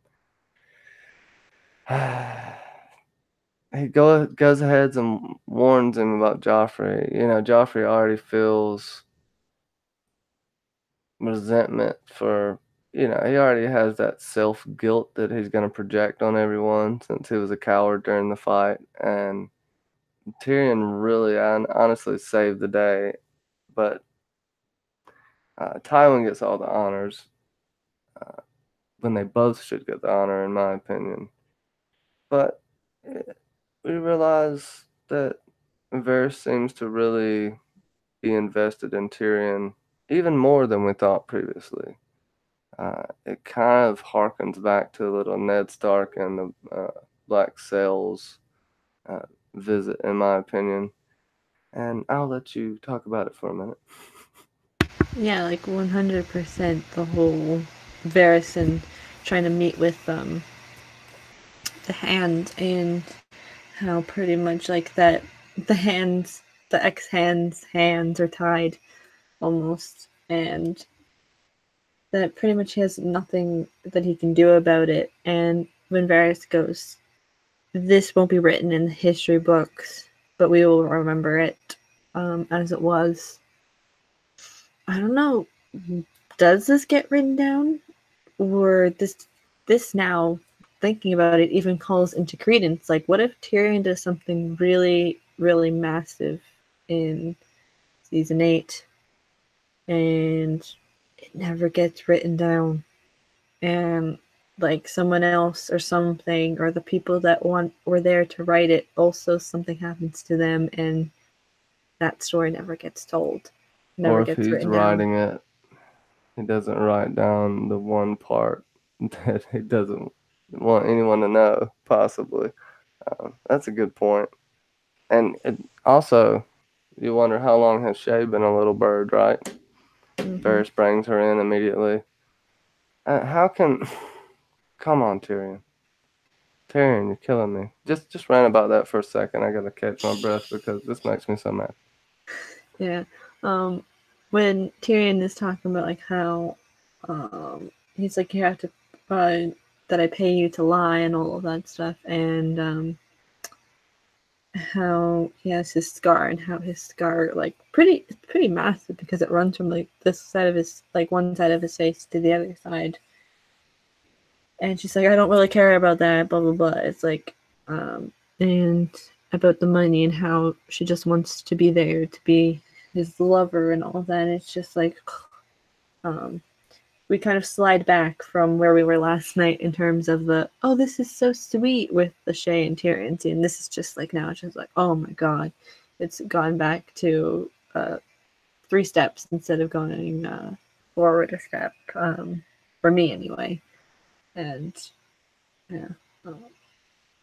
he goes ahead and warns him about Joffrey. Joffrey already feels resentment for, he already has that self guilt that he's going to project on everyone since he was a coward during the fight. And Tyrion really honestly saved the day, but Tywin gets all the honors uh, when they both should get the honor, in my opinion. But we realize that Varys seems to really be invested in Tyrion even more than we thought previously. It kind of harkens back to a little Ned Stark and the Black Sails uh, visit, in my opinion. And I'll let you talk about it for a minute. Yeah, like 100% the whole Varys and trying to meet with the hand, and how pretty much like that the ex hands are tied almost, and that pretty much he has nothing that he can do about it. And when Varys goes, this won't be written in the history books, but we will remember it as it was. I don't know. Does this get written down, or this now thinking about it even calls into credence? Like, what if Tyrion does something really, really massive in season 8, and it never gets written down. And like someone else or something, or the people that were there to write it, also something happens to them, and that story never gets told, Or never if gets he's written down. writing it, he doesn't write down the one part that he doesn't want anyone to know, possibly. That's a good point. And also, you wonder how long has Shay been a little bird, right? Hmm. Varys brings her in immediately. How can... Come on, Tyrion. Tyrion, you're killing me. Just rant about that for a second. I gotta catch my breath because this makes me so mad. Yeah. Um, when Tyrion is talking about like how he's like, you have to that I pay you to lie and all of that stuff, and how he has his scar, and how his scar like pretty massive because it runs from like this side of his, like one side of his face to the other side. And she's like, I don't really care about that, blah blah blah. It's like, and about the money and how she just wants to be there to be his lover and all that. And it's just like, um, we kind of slide back from where we were last night in terms of the, oh, this is so sweet with the Shay and Tyrion scene. This is just like, now it's just like, oh my god, it's gone back to 3 steps instead of going forward a step, for me anyway. And yeah. Um,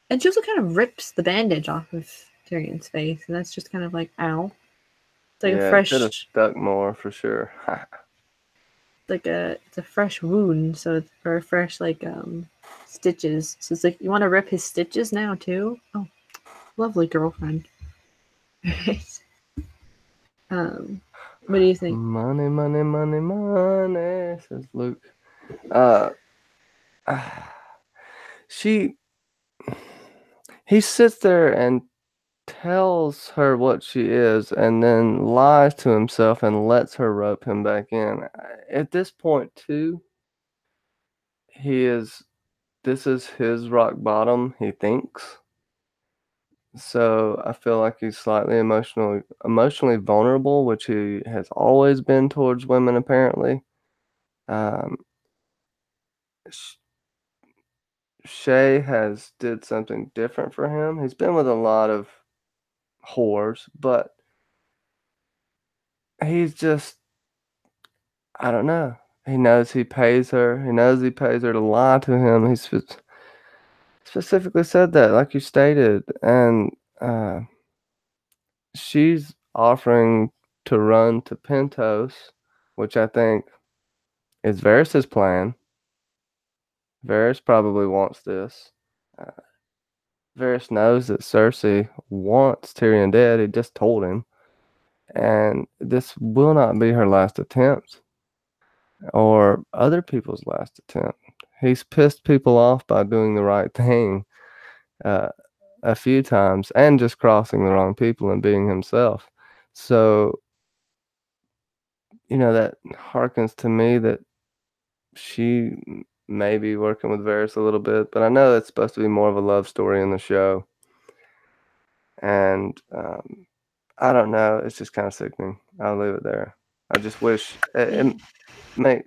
and she also kind of rips the bandage off of Tyrion's face, and that's just kind of like, ow. It's like a Yeah, it could have fresh, stuck more for sure. it's a fresh wound, so it's for fresh like stitches. So it's like, you want to rip his stitches now too? Oh, lovely girlfriend. um, what do you think? Money, money, money, money, says Luke. Uh, she, he sits there and tells her what she is and then lies to himself and lets her rope him back in. At this point, too, he is, this is his rock bottom, he thinks. So I feel like he's slightly emotionally vulnerable, which he has always been towards women, apparently. Um, Shay has did something different for him. He's been with a lot of whores, but he's just, I don't know. He knows he pays her. He knows he pays her to lie to him. He specifically said that, like you stated, and she's offering to run to Pentos, which I think is Varys' plan. Varys probably wants this. Uh, Varys knows that Cersei wants Tyrion dead. He just told him. And this will not be her last attempt or other people's last attempt. He's pissed people off by doing the right thing uh, a few times and just crossing the wrong people and being himself. So, that harkens to me that she may be working with Varys a little bit, but I know it's supposed to be more of a love story in the show. And I don't know. It's just kind of sickening. I'll leave it there. I just wish Yeah. it may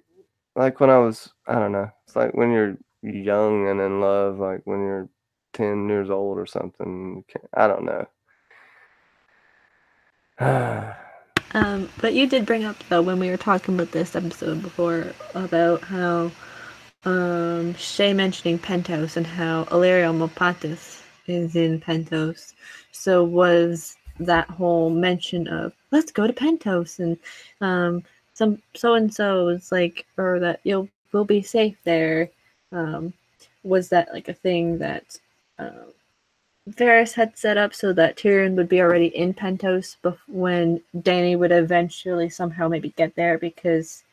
like when I was, I don't know. It's like when you're young and in love, like when you're 10 years old or something. I don't know. But you did bring up though when we were talking about this episode before about how Shay mentioning Pentos and how Illyrio Mopatis is in Pentos. So was that whole mention of let's go to Pentos and some so and so is like, or that you'll will be safe there. Um, was that like a thing that um, Varys had set up so that Tyrion would be already in Pentos when Dany would eventually somehow maybe get there, because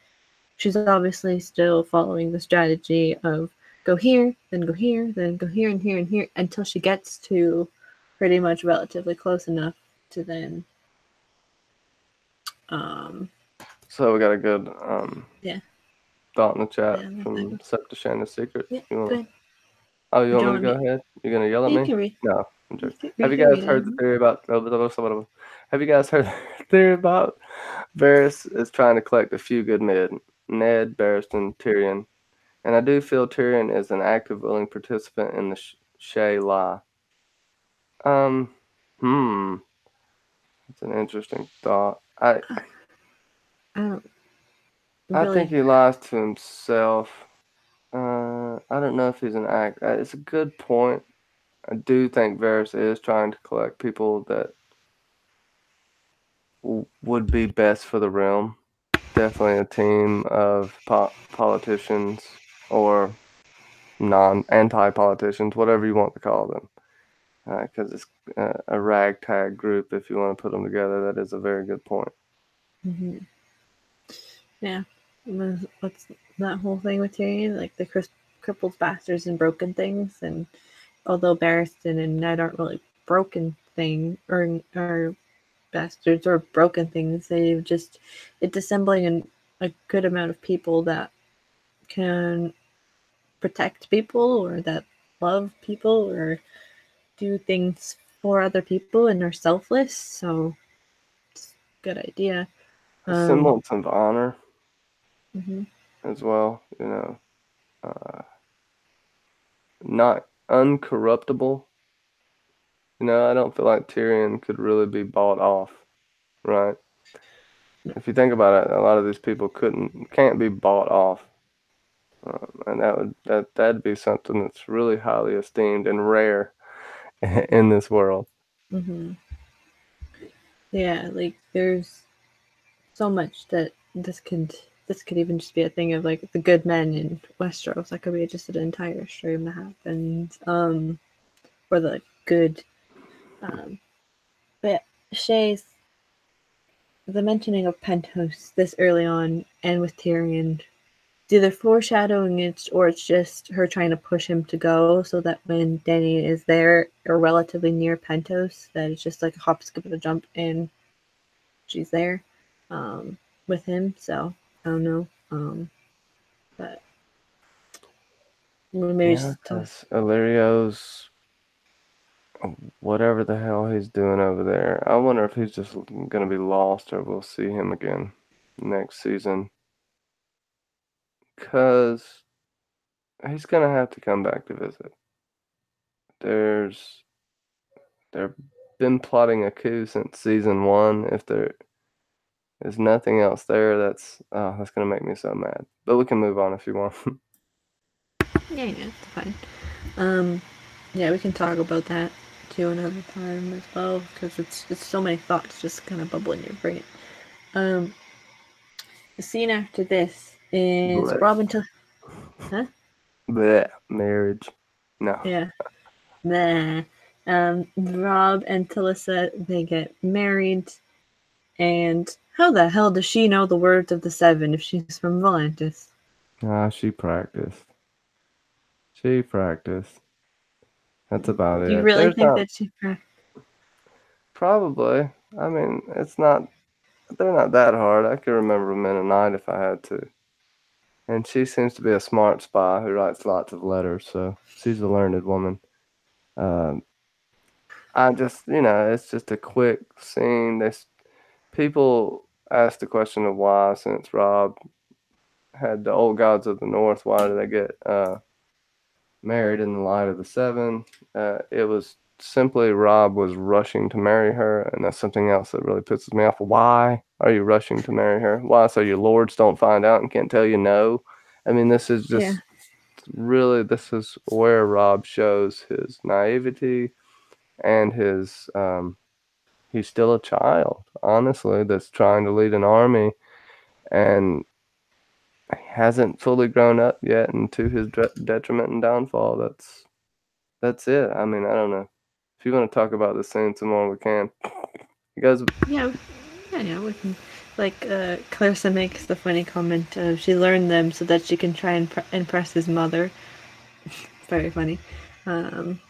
she's obviously still following the strategy of go here, then go here, then go here and here and here until she gets to pretty much relatively close enough to then um So we got a good yeah, thought in the chat yeah, from Septuagint Secret. yeah, You go wanna? ahead. Oh, you Do want you me to want go me? ahead? You're gonna yell at You me? can read. No, I'm joking. You Have you can guys read heard the it. theory about? Have you guys heard the theory about Varys is trying to collect a few good men? Ned, Barristan, Tyrion. And I do feel Tyrion is an active, willing participant in the Shay lie. Um, hmm, that's an interesting thought. I don't I think really. he lies to himself. I don't know if he's an act. It's a good point. I do think Varys is trying to collect people that would be best for the realm. Definitely a team of politicians or non anti politicians, whatever you want to call them, because it's a ragtag group. If you want to put them together, that is a very good point. Hmm. Yeah. What's that whole thing with Tyrion? Like the crippled bastards and broken things. And although Barristan and Ned aren't really broken thing or bastards or broken things, they've just it's assembling a good amount of people that can protect people or that love people or do things for other people and are selfless. So it's a good idea. A Um, semblance of honor mhm. as well, uh, not uncorruptible. I don't feel like Tyrion could really be bought off, right? If you think about it, a lot of these people can't be bought off, and that'd be something that's really highly esteemed and rare in this world. Hmm. Yeah, like there's so much that this could even just be a thing of like the good men in Westeros. That could be just an entire stream that happens. Or the good. Um, but Shay's the mentioning of Pentos this early on and with Tyrion. It's either foreshadowing it or it's just her trying to push him to go so that when Dany is there or relatively near Pentos, that it's just like a hop, skip, and a jump and she's there with him. So I don't know. But maybe Yeah, just talk. because Illyrio's whatever the hell he's doing over there. I wonder if he's just gonna be lost or we'll see him again next season. Because he's gonna have to come back to visit. There's they've been plotting a coup since season one. If there is nothing else there, that's gonna make me so mad. But we can move on if you want. Yeah, yeah, it's fine. Um, yeah, we can talk about that too another time as well because it's so many thoughts just kind of bubble in your brain. Um, the scene after this is Blech. Robin to huh? Blech. Marriage. No. Yeah, nah. Rob and Talissa they get married, and how the hell does she know the words of the seven if she's from Volantis? Ah, she practiced. She practiced. That's about Do you it. really There's think not that she? probably. I mean, it's not. They're not that hard. I could remember them in a night if I had to. And she seems to be a smart spy who writes lots of letters, so she's a learned woman. Um, I just, it's just a quick scene. People ask the question of why, since Rob had the old gods of the north, why did they get married in the light of the seven? It was simply Rob was rushing to marry her, and that's something else that really pisses me off. Why are you rushing to marry her? Why? So your lords don't find out and can't tell you no? I mean, this is Yeah, just really, this is where Rob shows his naivety and he's still a child, honestly, that's trying to lead an army and hasn't fully grown up yet, and to his detriment and downfall. That's it. I mean, I don't know. If you want to talk about this scene some more, we can. You guys, yeah, yeah. We can. Like Clarissa makes the funny comment of she learned them so that she can try and impress his mother. Very funny. Um,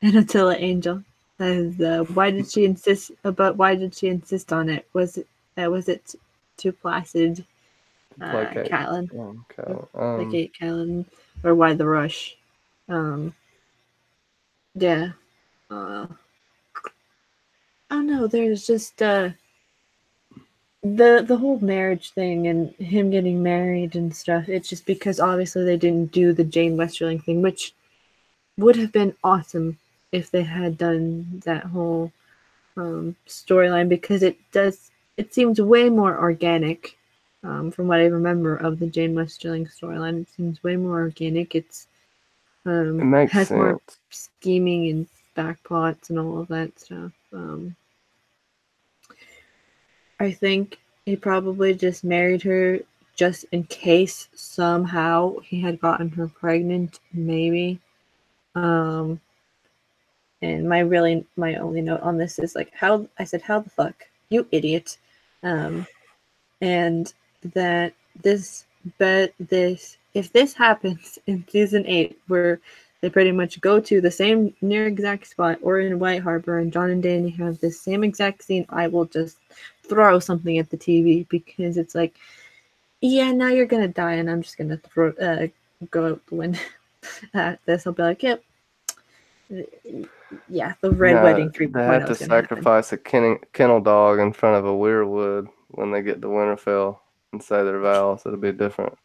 and Attila Angel says, "Why did she insist? But why did she insist on it? Was it too placid, placate. Catelyn, Okay. placate Catelyn, or why the rush?" Um, yeah. I don't know. There's just the whole marriage thing and him getting married and stuff, it's just because obviously they didn't do the Jane Westerling thing, which would have been awesome if they had done that whole storyline, because it seems way more organic, from what I remember of the Jane Westerling storyline. It seems way more organic. It's It makes has more sense. scheming and backplots and all of that stuff. I think he probably just married her just in case somehow he had gotten her pregnant, maybe. Um, and my only note on this is like, how I said, how the fuck, you idiot, um, and that this but this if this happens in season 8, where they pretty much go to the same near exact spot or in White Harbor and John and Danny have this same exact scene, I will just throw something at the TV, because it's like, yeah, now you're gonna die and I'm just gonna go out the window at this. I'll be like, yep, yeah, the Red No, Wedding they have 3.0 to is gonna happen. sacrifice a kennel dog in front of a weirwood when they get to Winterfell and say their vows. It'll be different.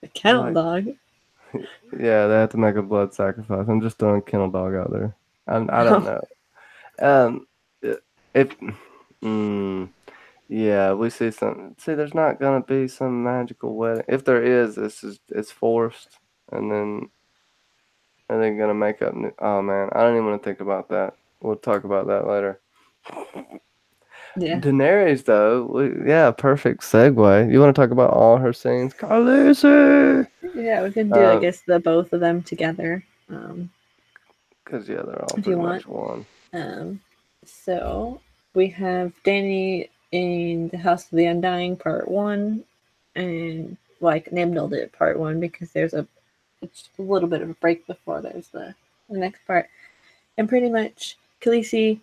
The kennel Like, dog. yeah, they have to make a blood sacrifice. I'm just throwing kennel dog out there. I don't No. know. Um, if mm, yeah, we see some. See, there's not gonna be some magical wedding. If there is, it's forced, and then are they gonna make up? Oh man, I don't even want to think about that. We'll talk about that later. Yeah. Daenerys, though, yeah, perfect segue. You want to talk about all her scenes? Khaleesi! Yeah, we can do, I Um, guess, the both of them together, because yeah, they're all if you pretty want. much one. Um, so we have Danny in the House of the Undying, Part One, and like named it Part One because there's it's a little bit of a break before there's the next part, and pretty much Khaleesi,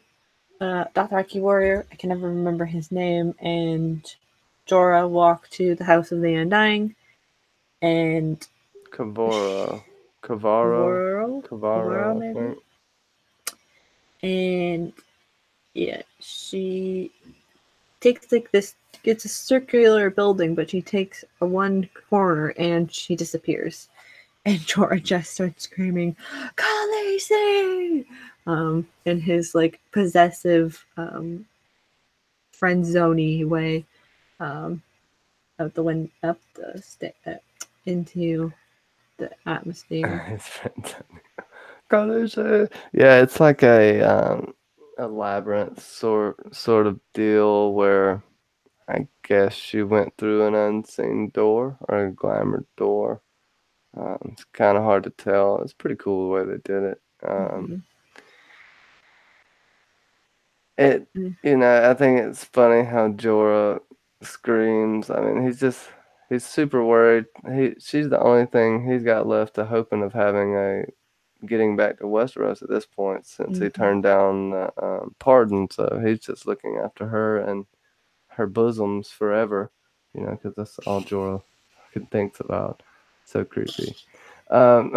Dothraki warrior, I can never remember his name, and Jorah walk to the House of the Undying, and Kavara, Kavaro, Kavaro Kavaro, I maybe, think. and yeah, she takes like this. It's a circular building, but she takes a one corner and she disappears. And Jorah just starts screaming, "Khaleesi!" In his like possessive, friend zoney way, um, out the wind, up the into the atmosphere. His friend. Khaleesi. Yeah, it's like a labyrinth sort of deal where I guess she went through an unseen door or a glamour door. It's kind of hard to tell. It's pretty cool the way they did it. Mm-hmm. It, you know, I think it's funny how Jorah screams. I mean, he's super worried. She's the only thing he's got left to hoping of having a getting back to Westeros at this point since he Mm-hmm. turned down the pardon. So he's just looking after her and her bosoms forever, you know, because that's all Jorah thinks about. So creepy. Um,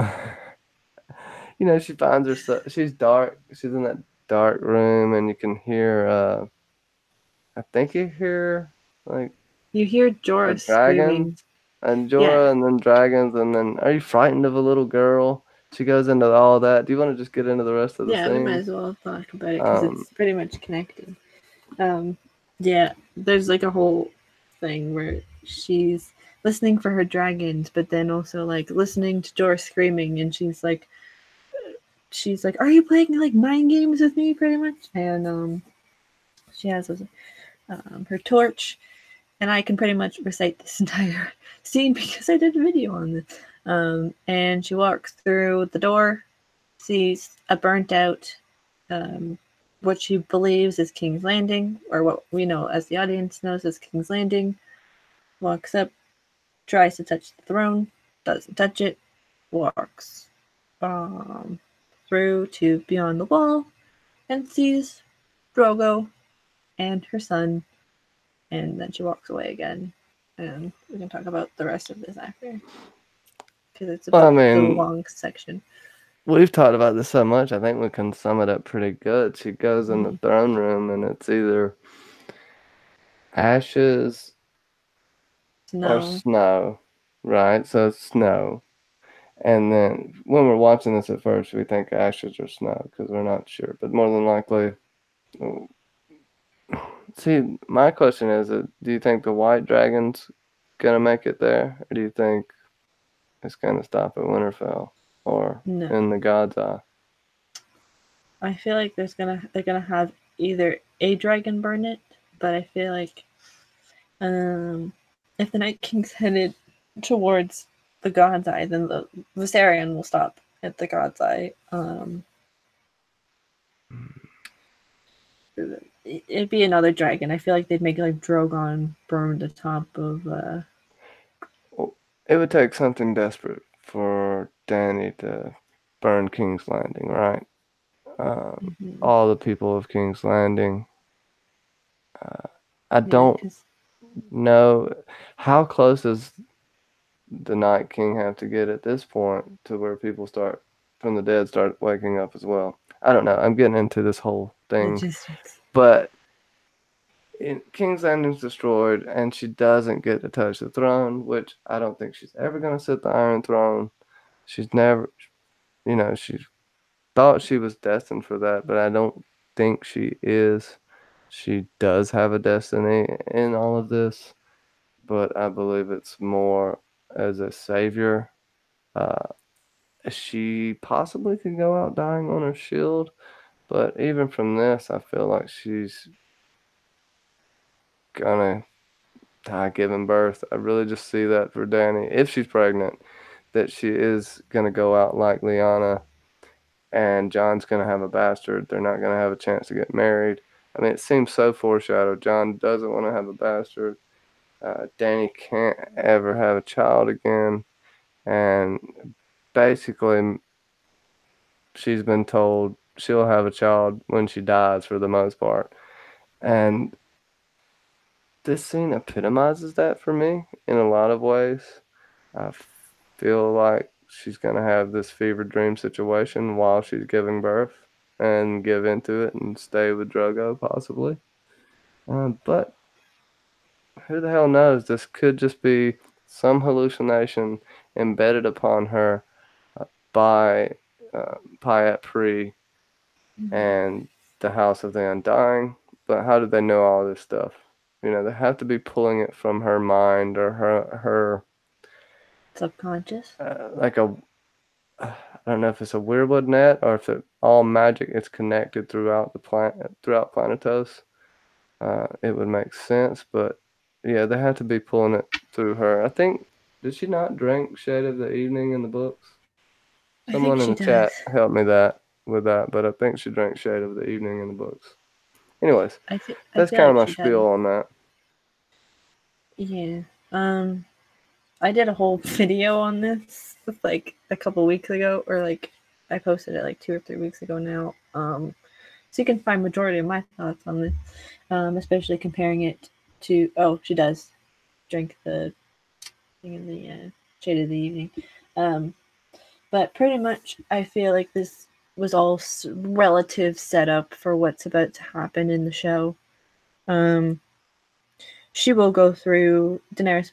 you know, she finds herself. She's dark. She's in that dark room, and you can hear. I think you hear like You hear the Jorah dragons screaming. and Yeah, Jorah, and then dragons, and then are you frightened of a little girl? She goes into all that. Do you want to just get into the rest of the yeah, we might scenes? as well talk about it because Um, it's pretty much connected. Um, yeah, there's like a whole thing where she's listening for her dragons, but then also like listening to Jorah screaming, and she's like, "Are you playing like mind games with me?" Pretty much, and she has her torch, and I can pretty much recite this entire scene because I did a video on this. And she walks through the door, sees a burnt out, um, what she believes is King's Landing, or what we know as the audience knows as King's Landing, walks up, tries to touch the throne, doesn't touch it, walks um, through to beyond the wall, and sees Drogo and her son, and then she walks away again. And we can talk about the rest of this after, because it's a well, I bit of a mean, long section. we've talked about this so much. I think we can sum it up pretty good. She goes in the Mm-hmm. throne room, and it's either Ashes or Snow. snow, right? So it's snow. And then when we're watching this at first, we think ashes or snow because we're not sure. But more than likely, see, my question is, do you think the white dragon's gonna make it there, or do you think it's gonna stop at Winterfell or No. in the God's Eye? I feel like they're gonna have either a dragon burn it, but I feel like if the Night King's headed towards the God's Eye, then the Viserion will stop at the God's Eye. It'd be another dragon. I feel like they'd make like Drogon burn the top of. Well, it would take something desperate for Danny to burn King's Landing, right? Mhm. All the people of King's Landing. I Yeah, don't because know how close does the Night King have to get at this point to where people start from the dead start waking up as well. I don't know. I'm getting into this whole thing, logistics. but King's Landing's destroyed, and she doesn't get to touch the throne, which I don't think she's ever gonna sit the Iron Throne. She's never, she thought she was destined for that, but I don't think she is. She does have a destiny in all of this, but I believe it's more as a savior. Uh, she possibly could go out dying on her shield, but even from this, I feel like she's gonna die giving birth. I really just see that for Danny, if she's pregnant, that she is gonna go out like Lyanna, and John's gonna have a bastard. They're not gonna have a chance to get married. I mean, it seems so foreshadowed. John doesn't want to have a bastard. Danny can't ever have a child again, and basically she's been told she'll have a child when she dies for the most part. And this scene epitomizes that for me in a lot of ways. I feel like she's going to have this fever dream situation while she's giving birth and give into it and stay with Drogo possibly. But who the hell knows? This could just be some hallucination embedded upon her uh, by Pyat Pri and the House of the Undying. But how did they know all this stuff? They have to be pulling it from her mind or her Subconscious. like a I don't know if it's a weirwood net or if it all magic is connected throughout the planet throughout Planetos. It would make sense, but yeah, they have to be pulling it through her. I think did she not drink Shade of the Evening in the books? I think Someone in she the does. chat helped me that with that, but I think she drank Shade of the Evening in the books. Anyways, I that's feel kind of like my she does. spiel on that. Yeah. I did a whole video on this like a couple weeks ago, or like I posted it like 2 or 3 weeks ago now. So you can find majority of my thoughts on this, especially comparing it to. Oh, she does drink the thing in the shade of the evening. Um, but pretty much, I feel like this was all relative setup for what's about to happen in the show. Um, she will go through Daenerys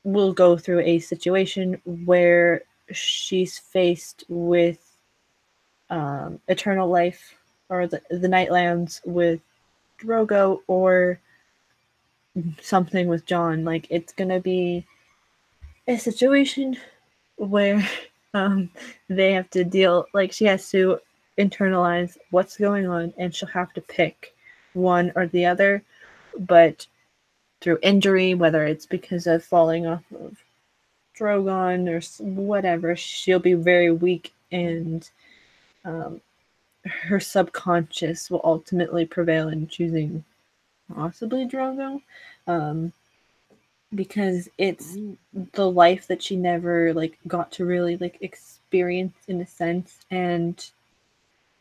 will go through a situation where she's faced with eternal life or the Nightlands with Drogo or something with John. Like it's gonna be a situation where um, they have to deal. Like she has to internalize what's going on, and she'll have to pick one or the other. But through injury, whether it's because of falling off of Drogon or whatever, she'll be very weak, and um, her subconscious will ultimately prevail in choosing possibly Drogo, um, because it's the life that she never like got to really like experience in a sense, and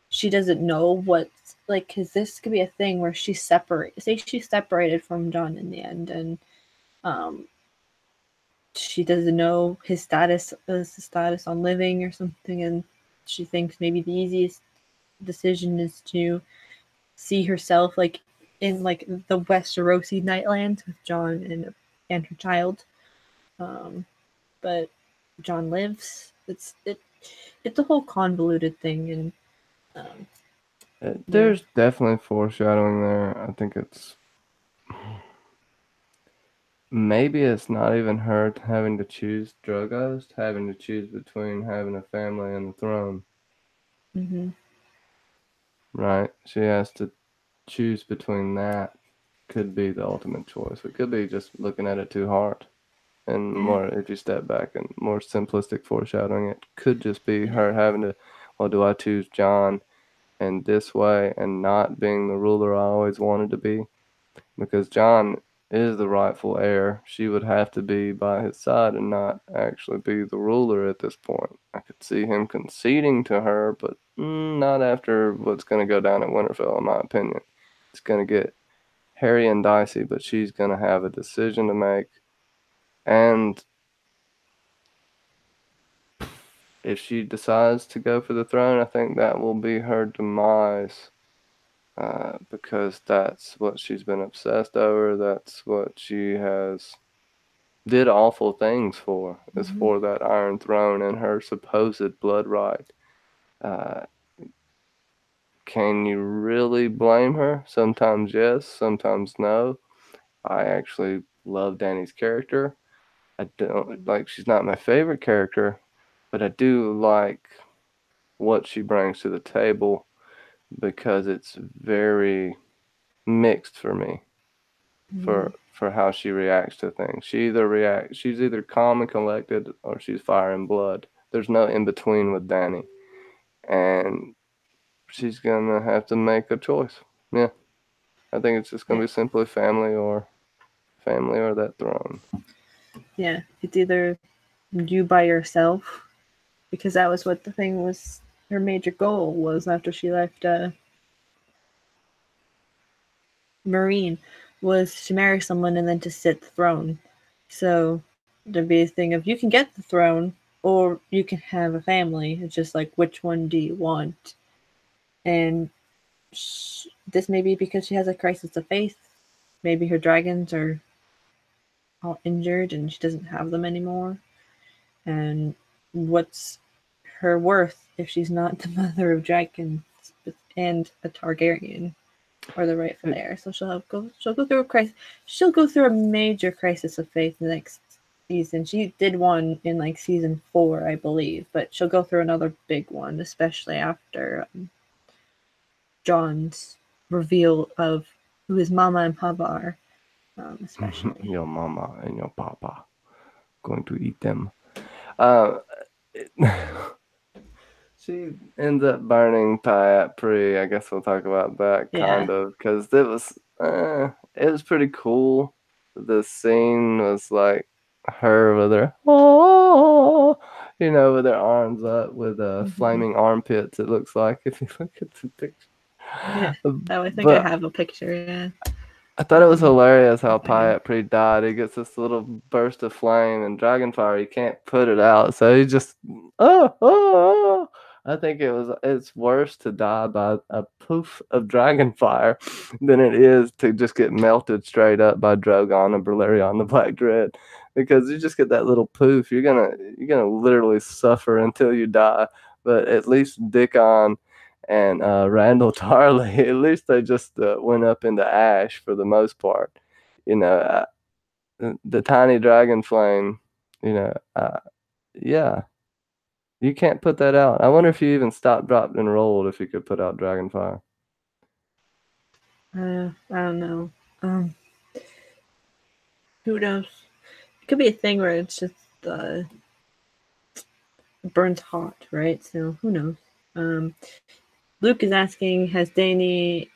she doesn't know what's like because this could be a thing where she's separate. Say she's separated from John in the end, and um, she doesn't know his status on living or something, and she thinks maybe the easiest decision is to see herself like in like the Westerosi Nightlands with Jon and her child. Um, but Jon lives. It's a whole convoluted thing, and um, yeah. There's definitely foreshadowing there. I think maybe it's not even her having to choose Drogo's, having to choose between having a family and the throne, Mm-hmm. right? She has to choose between that. Could be the ultimate choice. It could be just looking at it too hard. And Yeah. more, if you step back and more simplistic foreshadowing, it could just be Yeah. her having to, well, do I choose Jon in this way and not being the ruler I always wanted to be? Because Jon is the rightful heir. She would have to be by his side and not actually be the ruler at this point. I could see him conceding to her, but not after what's going to go down at Winterfell, in my opinion. It's going to get hairy and dicey, but she's going to have a decision to make. And if she decides to go for the throne, I think that will be her demise. Because that's what she's been obsessed over. That's what she has did awful things for, is Mm-hmm. for that Iron Throne and her supposed blood right. Uh, can you really blame her? Sometimes yes, sometimes no. I actually love Dany's character. I don't like she's not my favorite character, but I do like what she brings to the table because it's very mixed for me Mm-hmm. for how she reacts to things. She's either calm and collected or she's fire and blood. There's no in between with Dany. And she's gonna have to make a choice. Yeah. I think it's just gonna Yeah. be simply family or that throne. Yeah. It's either you by yourself, because that was what the thing was. Her major goal was after she left Marine, was to marry someone and then to sit the throne. So there'd be a thing of you can get the throne or you can have a family. It's just like which one do you want? And this may be because she has a crisis of faith. Maybe her dragons are all injured and she doesn't have them anymore. And what's her worth if she's not the mother of dragons and a Targaryen or the rightful It, heir? So she'll go through a crisis. She'll go through a major crisis of faith next season. She did one in like season 4, I believe, but she'll go through another big one, especially after John's reveal of who his mama and papa are, especially. your mama and your papa going to eat them. Uh, it, she ends up burning Pyat Pri. I guess we'll talk about that Yeah. kind of because it was pretty cool. The scene was like her with her with her arms up with Mm-hmm. flaming armpits. It looks like if you look at the picture. Yeah. Oh, I think I But have a picture. Yeah. I thought it was hilarious I'm how thinking. Pyat Pre died. He gets this little burst of flame and dragonfire. He can't put it out, so he just oh. I think it's worse to die by a poof of dragonfire than it is to just get melted straight up by Drogon or Balerion the Black Dread, because you just get that little poof. You're gonna literally suffer until you die. But at least Dickon and Randall Tarley, at least they just went up into ash for the most part. You know, the tiny dragon flame, you know, yeah, you can't put that out. I wonder if you even stopped, dropped, and rolled if you could put out Dragonfire. I don't know. Um, who knows? It could be a thing where it's just uh, burns hot, right? So who knows? Um, Luke is asking, has Dany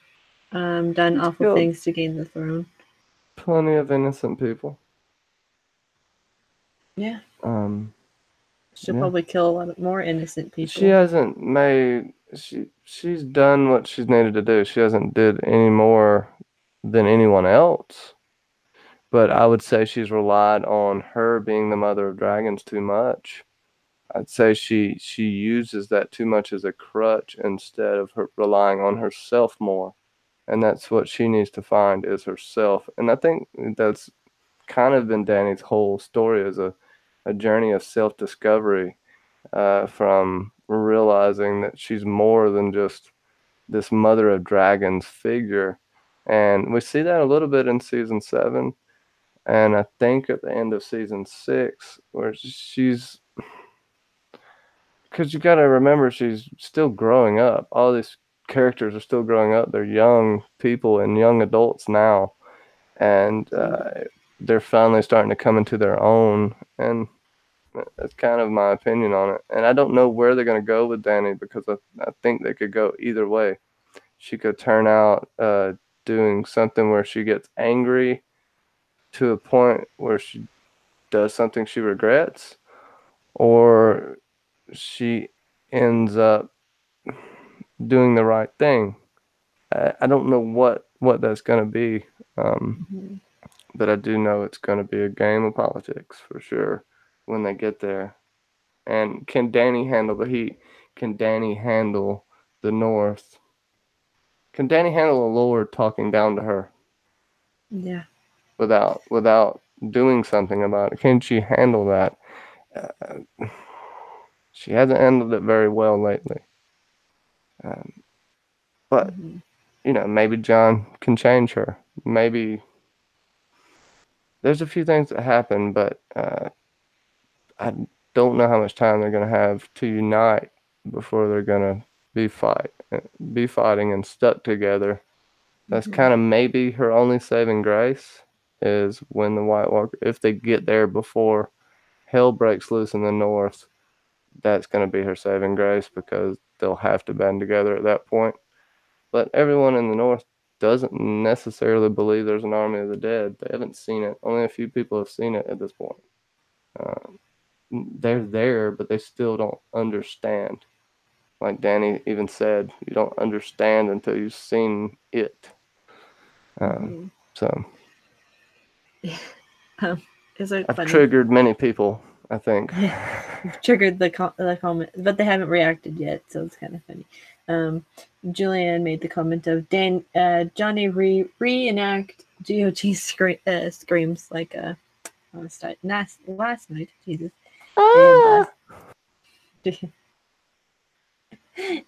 done She's awful killed things to gain the throne? plenty of innocent people. Yeah, Um, she'll yeah. probably kill a lot more innocent She people. hasn't made she's done what she's needed to do. She hasn't did any more than anyone else. But I would say she's relied on her being the mother of dragons too much. I'd say she uses that too much as a crutch instead of her relying on herself more. and that's what she needs to find is herself. And I think that's kind of been Dany's whole story, as a journey of self-discovery, from realizing that she's more than just this mother of dragons figure. And we see that a little bit in season 7, and I think at the end of season 6, where she's, because you got to remember she's still growing up. All these characters are still growing up. They're young people and young adults now, and they're finally starting to come into their own. And that's kind of my opinion on it. And I don't know where they're going to go with Dany, because I think they could go either way. She could turn out doing something where she gets angry to a point where she does something she regrets, or she ends up doing the right thing. I don't know what that's going to be, but I do know it's going to be a game of politics for sure when they get there. And can Dany handle the heat? Can Dany handle the North? Can Dany handle a Lord talking down to her? Yeah. Without doing something about it? Can she handle that? Uh, she hasn't handled it very well lately. Um, but maybe Jon can change her. Maybe there's a few things that happen, but I don't know how much time they're going to have to unite before they're going to be fighting and stuck together. That's kind of maybe her only saving grace, is when the White Walker, if they get there before hell breaks loose in the North, that's going to be her saving grace, because they'll have to band together at that point. But everyone in the North doesn't necessarily believe there's an army of the dead. They haven't seen it. Only a few people have seen it at this point. They're there, but they still don't understand. Like Dany even said, you don't understand until you've seen it. So Is it I've funny? triggered many people, I think. Yeah, you've triggered the comment, but they haven't reacted yet, so it's kind of funny. Julianne made the comment of Johnny reenact GOG screams like last night. Jesus. And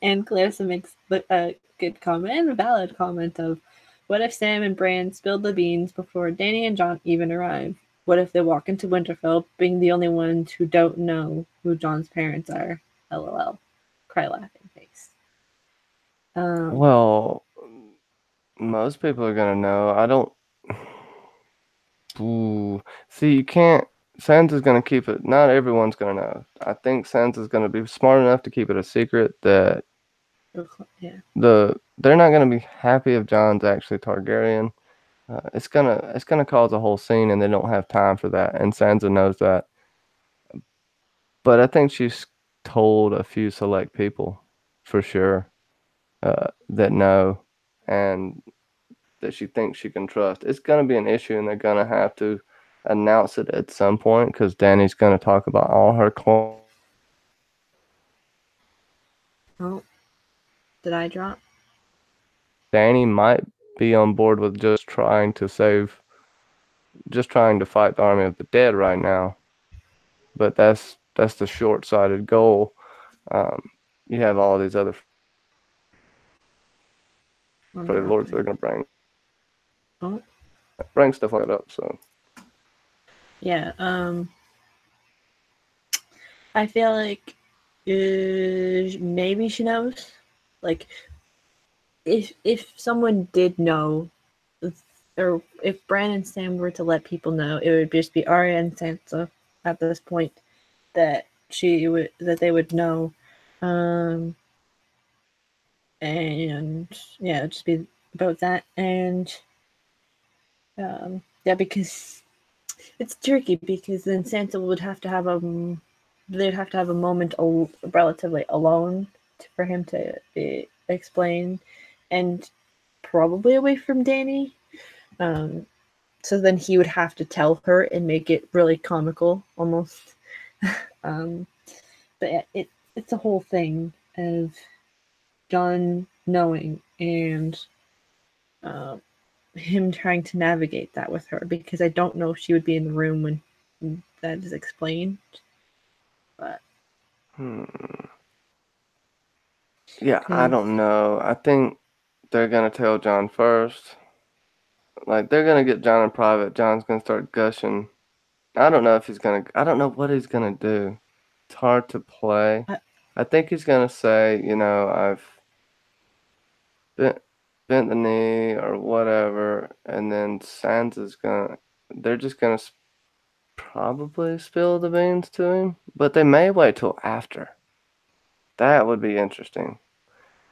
and Clarissa makes a good comment and a valid comment of, what if Sam and Bran spilled the beans before Dany and Jon even arrive? What if they walk into Winterfell being the only ones who don't know who Jon's parents are? LOL. Cry laughing face. Well, most people are gonna know. I don't. Ooh. See, you can't. Sansa's gonna keep it. Not everyone's gonna know. I think Sansa's gonna be smart enough to keep it a secret that Yeah. they're not gonna be happy if Jon's actually Targaryen. It's gonna cause a whole scene, and they don't have time for that. And Sansa knows that. But I think she's told a few select people, for sure, that know, and that she thinks she can trust. It's gonna be an issue, and they're gonna have to announce it at some point, because Dany's gonna talk about all her Oh, did I drop? Dany might be on board with just trying to fight the army of the dead right now, but that's the short-sighted goal. Um, you have all these other I'm lords that dropping. are gonna Oh, bring stuff like that up. So yeah. I feel like maybe she knows. Like, if someone did know, or if Bran and Sam were to let people know, it would just be Arya and Sansa at this point that they would know, um, and yeah, it'd just be about that. And yeah, because it's tricky, because then Sansa would have to have they'd have to have a moment relatively alone for him to explain, and probably away from Dany. So then he would have to tell her and make it really comical almost. um, but yeah, it's a whole thing of Jon knowing and him trying to navigate that with her, because I don't know if she would be in the room when that is explained. But Yeah, I because don't know. I think they're gonna tell John first. Like they're gonna get John in private. John's gonna start gushing. I don't know if he's gonna. I don't know what he's gonna do. It's hard to play. I, I think he's gonna say, I've bent bent the knee or whatever, and then Sansa's gonna. They're just gonna probably spill the beans to him, but they may wait till after. That would be interesting.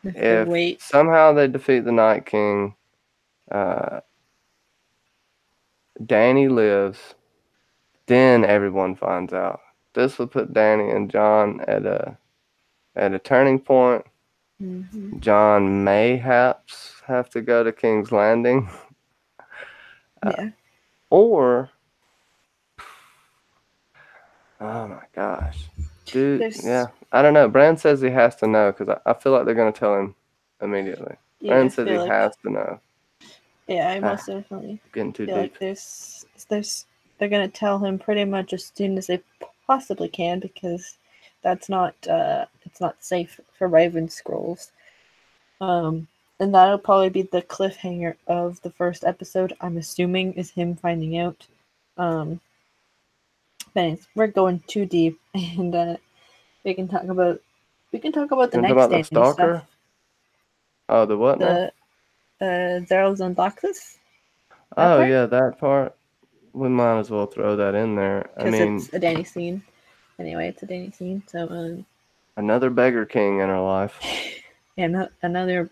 if they If wait, somehow they defeat the Night King, uh, Danny lives, then everyone finds out. This would put Danny and John at a turning point. mm-hmm. John mayhaps have to go to King's Landing, uh, Yeah, or oh my gosh, dude, there's yeah, I don't know. Bran says he has to know because I feel like they're gonna tell him immediately. yeah. Bran I says he feel like has to know. yeah, I Ah, most definitely getting too feel like deep. there's they're gonna tell him pretty much as soon as they possibly can, because that's not it's not safe for Raven Scrolls. Um, and that'll probably be the cliffhanger of the first episode. I'm assuming is him finding out. Um, but anyways, we're going too deep, and we can talk about the You talk next about the Danny stuff. stalker? Oh, the what now? The Zeros and Doxus, that Oh part, yeah, that part. We might as well throw that in there. I because mean, it's a Danny scene. Anyway, it's a Danny scene. So another beggar king in her life. and another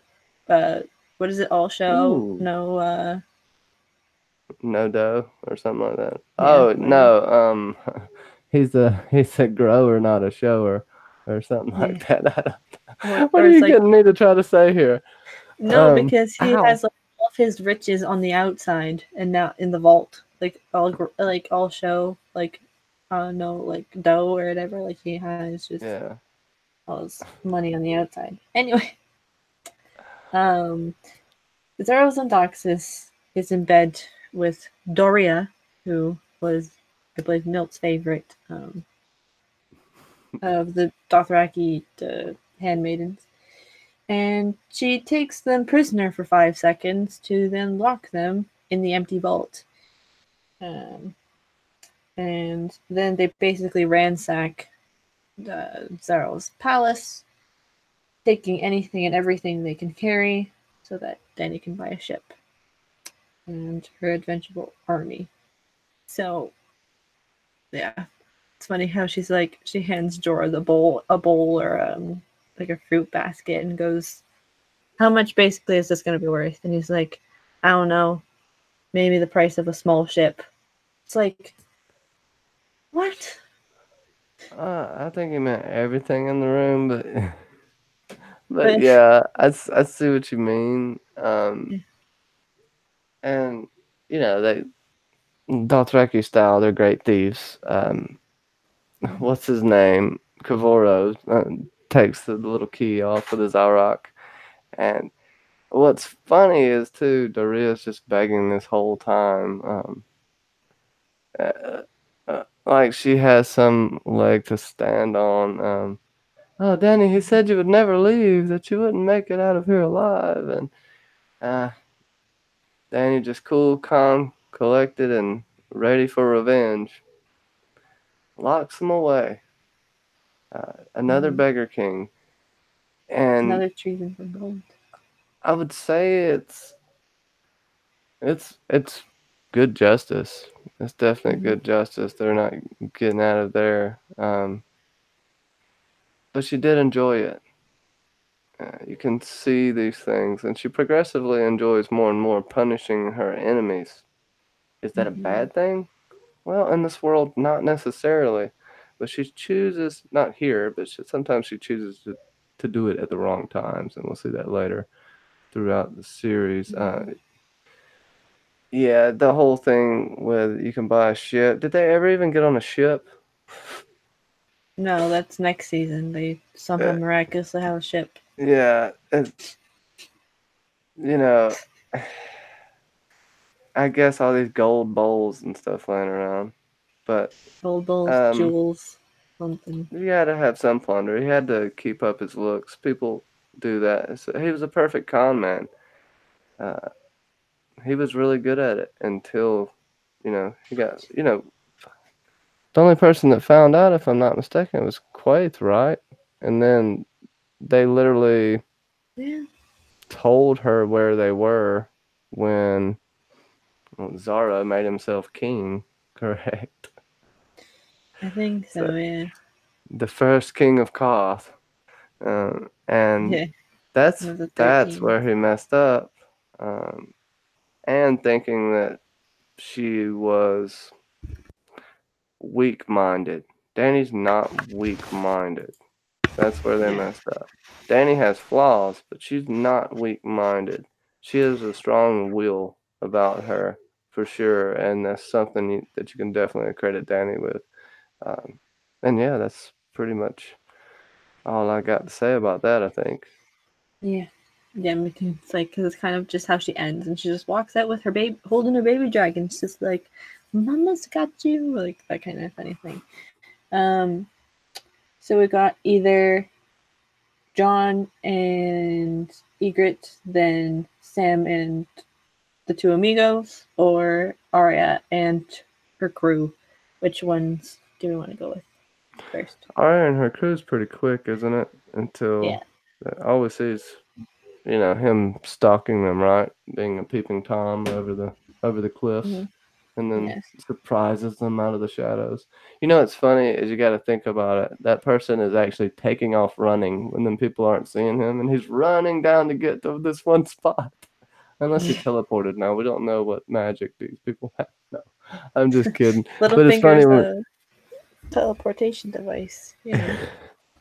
uh, what is it? All show Ooh, no no dough or something like that. yeah, Oh whatever. no, he's a grower, not a shower, or something Yeah, like that. I don't, what or are it's you like getting me to try to say here? no, because he Ow. has like all of his riches on the outside and now in the vault, like all show like no like dough or whatever. Like he has just Yeah. all his money on the outside. Anyway, um, Zeros and Doxus is in bed with Doria, who was I believe Milt's favorite of the Dothraki handmaidens. And she takes them prisoner for 5 seconds to then lock them in the empty vault. Um, and then they basically ransack Zaro's palace, taking anything and everything they can carry so that Dany can buy a ship and her adventurable army. So, yeah. It's funny how she hands Jorah a bowl or like a fruit basket and goes, how much basically is this going to be worth? And he's like, I don't know, maybe the price of a small ship. It's like, what? I think he meant everything in the room, but but But yeah, I see what you mean. And they Dothraki style, they're great thieves. What's his name? Kavoro takes the little key off with his Auroch. And what's funny is, too, Doria's just begging this whole time. Uh, like she has some leg to stand on. Oh, Danny, he said you would never leave, that you wouldn't make it out of here alive. And uh, Danny just cool, calm, collected, and ready for revenge. Locks him away. Another mm-hmm. beggar king. And Another treason for gold. I would say it's good justice. It's definitely Mm-hmm. good justice. They're not getting out of there. But she did enjoy it. You can see these things, and she progressively enjoys more and more punishing her enemies. Is that a Mm-hmm. bad thing? Well, in this world, not necessarily. But she chooses, not here, but sometimes she chooses to do it at the wrong times, and we'll see that later throughout the series. Mm-hmm. Yeah, the whole thing with you can buy a ship. Did they ever even get on a ship? No, that's next season. They somehow Uh, miraculously have a ship. yeah, you know. I guess all these gold bowls and stuff laying around. But Gold bowls, um, jewels, something. he had to have some plunder. He had to keep up his looks. People do that. So he was a perfect con man. Uh, he was really good at it until, he got, the only person that found out, if I'm not mistaken, was Quaithe, right? And then they literally Yeah, told her where they were when Zara made himself king, correct? I think So so. Yeah, the first king of Koth, and yeah. One that's of the that's 13. where he messed up, um, and thinking that she was weak-minded. Danny's not weak-minded. That's where they Yeah, messed up. Danny has flaws, but she's not weak-minded. She has a strong will about her, for sure, and that's something that you can definitely credit Danny with. Um, and yeah, that's pretty much all I got to say about that, I think. yeah, yeah. Me too. It's like because it's kind of just how she ends, and she just walks out with her baby, holding her baby dragon. It's just like, "Mama's got you," like that kind of funny thing. Um, so we got either John and Egret, then Sam and the two amigos, or Arya and her crew. Which ones do we want to go with first? Arya and her crew's pretty quick, isn't it? Yeah. Until all we see is, him stalking them, right? Being a peeping tom over the cliffs, Mm-hmm. and then Yes. surprises them out of the shadows. What's funny is you got to think about it. That person is actually taking off running when them people aren't seeing him, and he's running down to get to this one spot. Unless he teleported now. We don't know what magic these people have. No, I'm just kidding. But it's funny Littlefinger's when a teleportation device.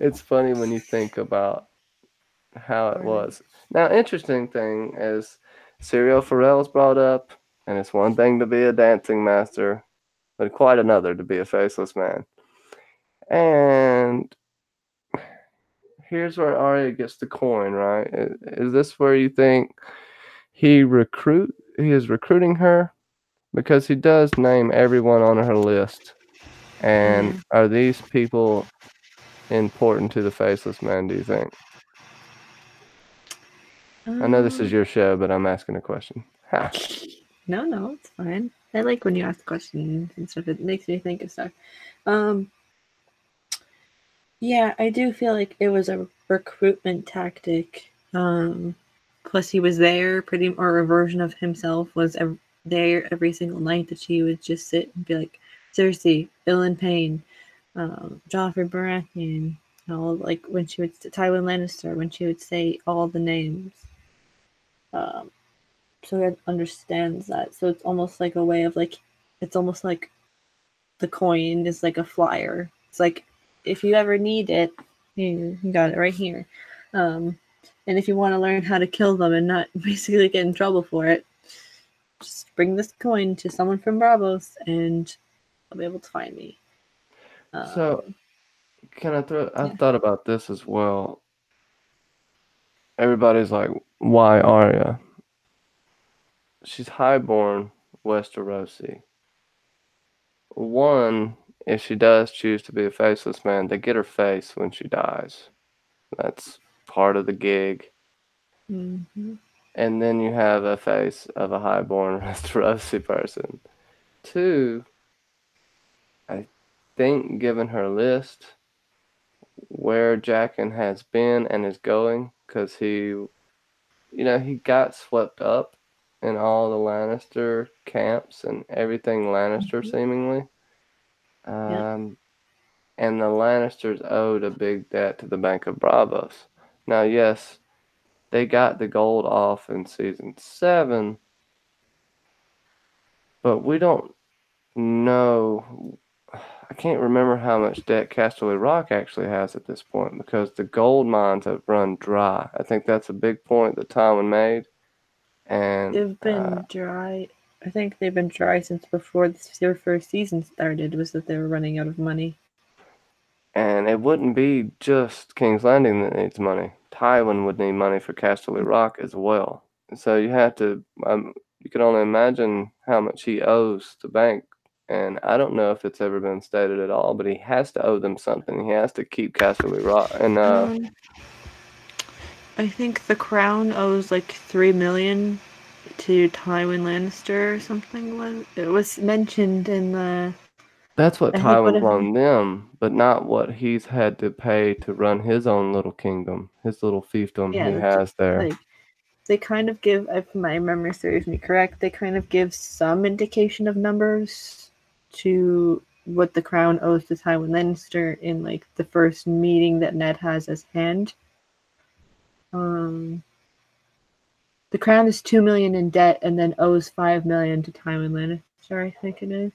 it's funny when you think about how it Or was. Now, interesting thing is Serial Pharrell's brought up, and it's one thing to be a dancing master, but quite another to be a faceless man. And here's where Arya gets the coin, right? Is this where you think he is recruiting her? Because he does name everyone on her list. And yeah. are these people important to the faceless man, do you think? I know this is Um. your show, but I'm asking a question. Ha. No, no, it's fine. I like when you ask questions and stuff. It makes me think of stuff. Um. Yeah, I do feel like it was a recruitment tactic. Plus he was there or a version of himself was there every single night that she would just sit and be like, Cersei, ill in pain, Joffrey Baratheon, like when she would Tywin Lannister, when she would say all the names. Um, so he understands that. So it's almost like a way of like, it's almost like the coin is like a flyer. It's like if you ever need it, you got it right here. Um, and if you want to learn how to kill them and not basically get in trouble for it, just bring this coin to someone from Bravos and they'll be able to find me. So, Um, can I throw? yeah. I've thought about this as well. Everybody's like, why Arya? She's highborn Westerosi. One, if she does choose to be a faceless man, they get her face when she dies. That's part of the gig. Mm-hmm. And then you have a face of a highborn Westerosi person. Two, I think given her list where Jaqen has been and is going, because he got swept up in all the Lannister camps and everything Lannister Mm-hmm. seemingly. Yeah. Um, and the Lannisters owed a big debt to the Bank of Bravos. Now, yes, they got the gold off in season 7, but we don't know. I can't remember how much debt Casterly Rock actually has at this point because the gold mines have run dry. I think that's a big point that Tywin made. And They've been dry. I think they've been dry since before their first season started, was that they were running out of money. and it wouldn't be just King's Landing that needs money. Tywin would need money for Casterly Rock as well. So you can only imagine how much he owes the bank. And I don't know if it's ever been stated at all, but he has to owe them something. He has to keep Casterly Rock. And Um, I think the crown owes like 3 million to Tywin Lannister or something. Was it was mentioned in the? that's what I think Tywin's whatever. loaned them, but not what he's had to pay to run his own little kingdom, his little fiefdom he Yeah, has there. like they kind of give, if my memory serves me correct, they kind of give some indication of numbers to what the crown owes to Tywin Lannister in like the first meeting that Ned has as hand. Um, the crown is 2 million in debt and then owes 5 million to Tywin Lannister. I think it is,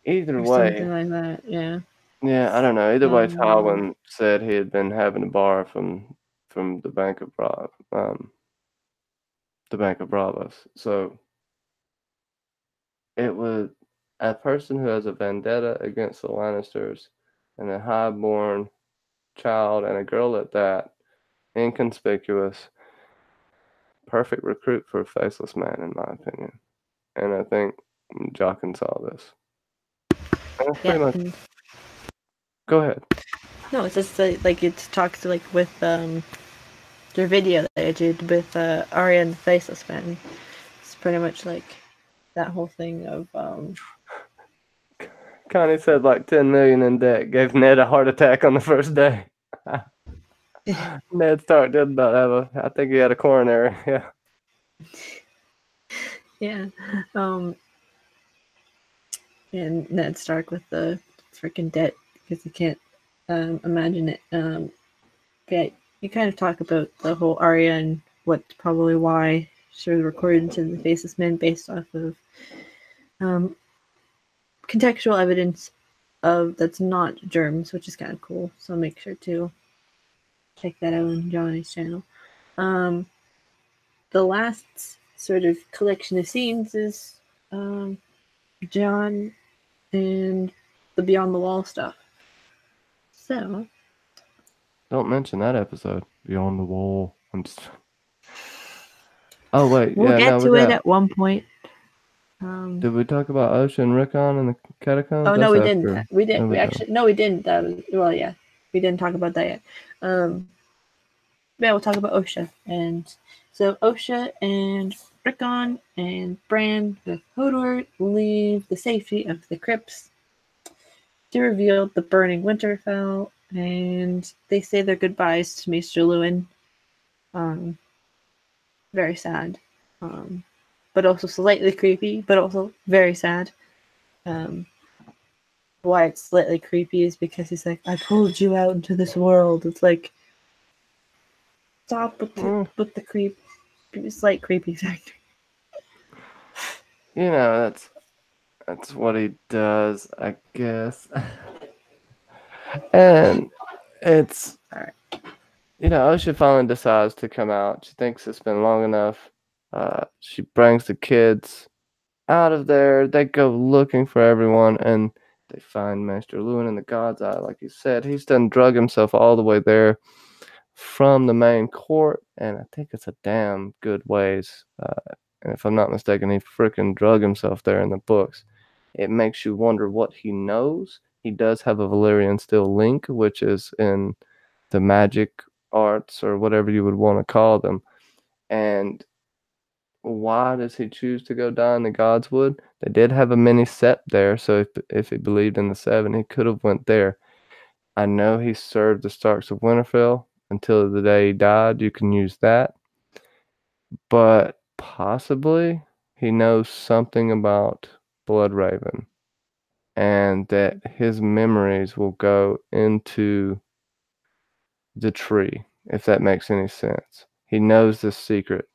Either or way, something like that. Yeah. yeah, I don't know. Either way, Um, Tywin said he had been having to borrow from the Bank of Bravos. So it was a person who has a vendetta against the Lannisters and a highborn child and a girl at that, inconspicuous, perfect recruit for a faceless man, in my opinion. And I think Jockin saw this. And that's yeah. pretty much. And Go ahead. no, it's just like it talks like with their video that I did with Arya and the Faceless Man. It's pretty much like that whole thing of Connie said like 10 million in debt, gave Ned a heart attack on the first day. Ned Stark did about have I think he had a coronary. Yeah. yeah, um, and Ned Stark with the freaking debt because he can't imagine it. Yeah, you kind of talk about the whole Arya and what's probably why she was recorded into the Faceless Man based off of um, contextual evidence of that's not germs, which is kind of cool. So make sure to check that out on Johnny's channel. Um, the last sort of collection of scenes is John and the Beyond the Wall stuff. So Don't mention that episode. Beyond the Wall. I'm just. Oh wait, we'll yeah, get no, we to it got. at one point. Did we talk about Osha and Rickon in the catacombs? Oh no, That's we didn't. after. We didn't. No, We we don't. actually no, we didn't. That was well, yeah, we didn't talk about that yet. Yeah, we'll talk about OSHA and so OSHA and Rickon and Bran with Hodor leave the safety of the crypts to reveal the burning Winterfell, and they say their goodbyes to Maester Lewin. Um, very sad, um, but also slightly creepy, but also very sad. Um, why it's slightly creepy is because he's like, "I pulled you out into this world." It's like, stop Mm, with the creep, slight creepy factor. that's what he does, I guess. And it's All right. Osha finally decides to come out. She thinks it's been long enough. She brings the kids out of there. They go looking for everyone, and they find Master Lewin in the God's Eye. Like you said, he's done drug himself all the way there from the main court, and I think it's a damn good ways. And if I'm not mistaken, he freaking drug himself there in the books. It makes you wonder what he knows. He does have a Valyrian steel link, which is in the magic arts or whatever you would want to call them. And why does he choose to go die in the Godswood? They did have a mini sept there, so if he believed in the seven, he could have went there. I know he served the Starks of Winterfell until the day he died. You can use that, but possibly he knows something about Bloodraven, and that his memories will go into the tree, if that makes any sense. He knows this secret.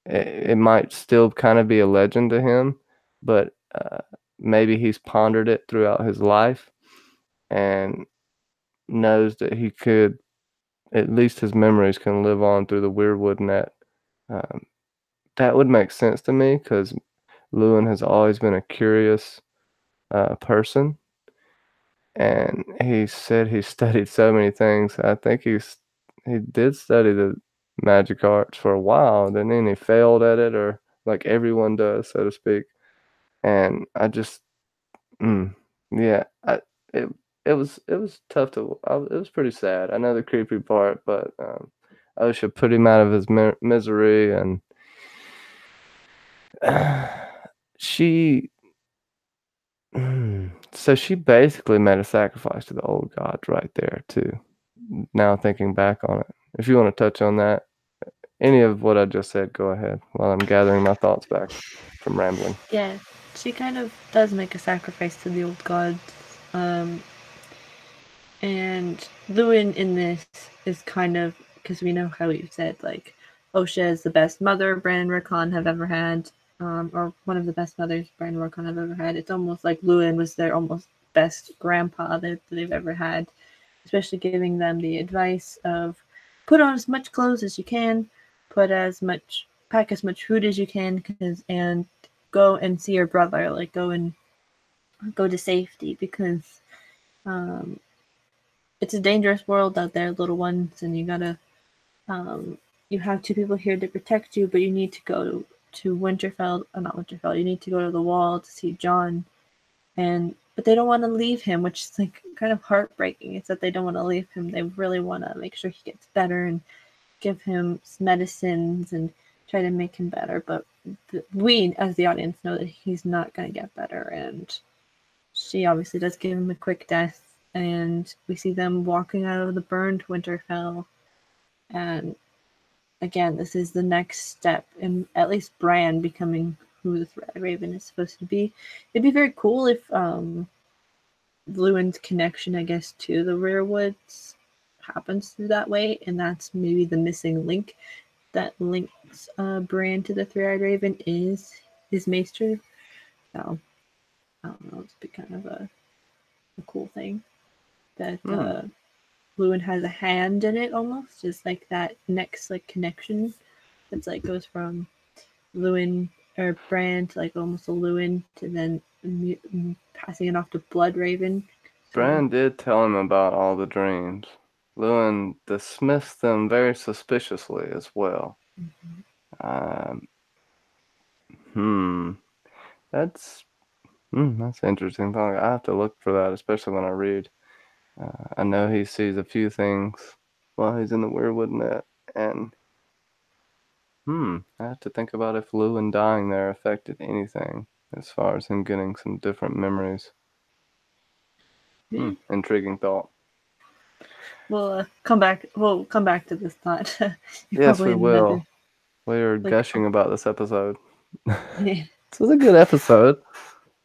It might still kind of be a legend to him, but maybe he's pondered it throughout his life and knows that he could, at least his memories can live on through the Weirwood net. Um, that would make sense to me because Lewin has always been a curious person, and he said he studied so many things. I think he did study magic arts for a while, and then he failed at it, or like everyone does, so to speak. And I just, mm, yeah, it it was tough it was pretty sad. I know the creepy part, but Osha put him out of his misery, and she so she basically made a sacrifice to the old gods right there too. Now thinking back on it, if you want to touch on that, any of what I just said, go ahead while I'm gathering my thoughts back from rambling. Yeah, she kind of does make a sacrifice to the old gods. Um, and Lewin in this is kind of, because we know how you've said, like, Osha is the best mother Bran and Rickon have ever had, or one of the best mothers Bran and Rickon have ever had. It's almost like Lewin was their almost best grandpa that they've ever had, especially giving them the advice of put on as much clothes as you can, pack as much food as you can, and go and see your brother, like go to safety, because um, it's a dangerous world out there, little ones, and um, you have two people here to protect you, but you need to go to Winterfell, not Winterfell. You need to go to the Wall to see Jon, but they don't want to leave him, which is like kind of heartbreaking. It's that they don't want to leave him. They really want to make sure he gets better and give him medicines and try to make him better. But we, as the audience, know that he's not going to get better, and she obviously does give him a quick death. And we see them walking out of the burned Winterfell, and again, this is the next step in at least Bran becoming who the Red Raven is supposed to be. It'd be very cool if Lewin's connection, I guess, to the Rearwoods happens through that way, and that's maybe the missing link that links Bran to the Three-Eyed Raven is his maester. So I don't know, it'd be kind of a cool thing that Hmm. Lewin has a hand in it almost, just like that next like connection. It's like goes from Lewin or Bran to like almost a Lewin to then passing it off to Blood Raven. So Bran did tell him about all the dreams. Lewin dismissed them very suspiciously as well. Um, hmm, that's that's interesting. I have to look for that, especially when I read. I know he sees a few things while he's in the weirwood net, and I have to think about if Lewin dying there affected anything as far as him getting some different memories. yeah, Intriguing thought. We'll come back to this thought. Yes, Probably we in another will. We are like. gushing about this episode. Yeah. This was a good episode.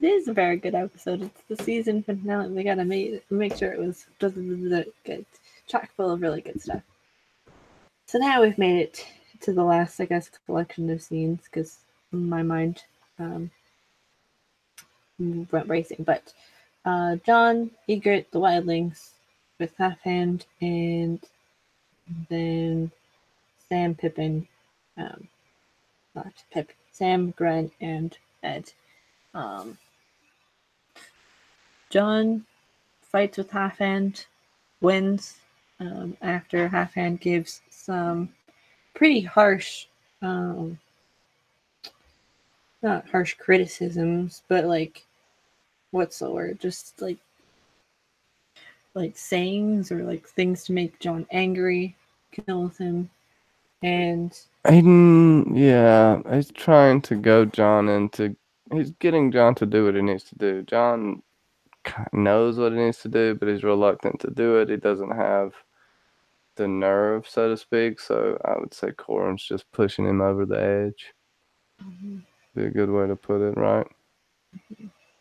It is a very good episode. It's the season finale. We gotta make sure it was good, chock full of really good stuff. So now we've made it to the last, I guess, collection of scenes because my mind um, went racing. But Jon, Ygritte, the wildlings with Half Hand, and then Sam, Pippin, um, not Pip, Sam, Gren, and Ed. Um, Jon fights with Half Hand, wins after Half Hand gives some pretty harsh, um, not harsh criticisms, but like, what's the word? Just like sayings or like things to make Jon angry, kills him, and Aiden, yeah, he's trying to go John into. He's getting John to do what he needs to do. John knows what he needs to do, but he's reluctant to do it. He doesn't have the nerve, so to speak. So I would say Corin's just pushing him over the edge. Be a good way to put it, right?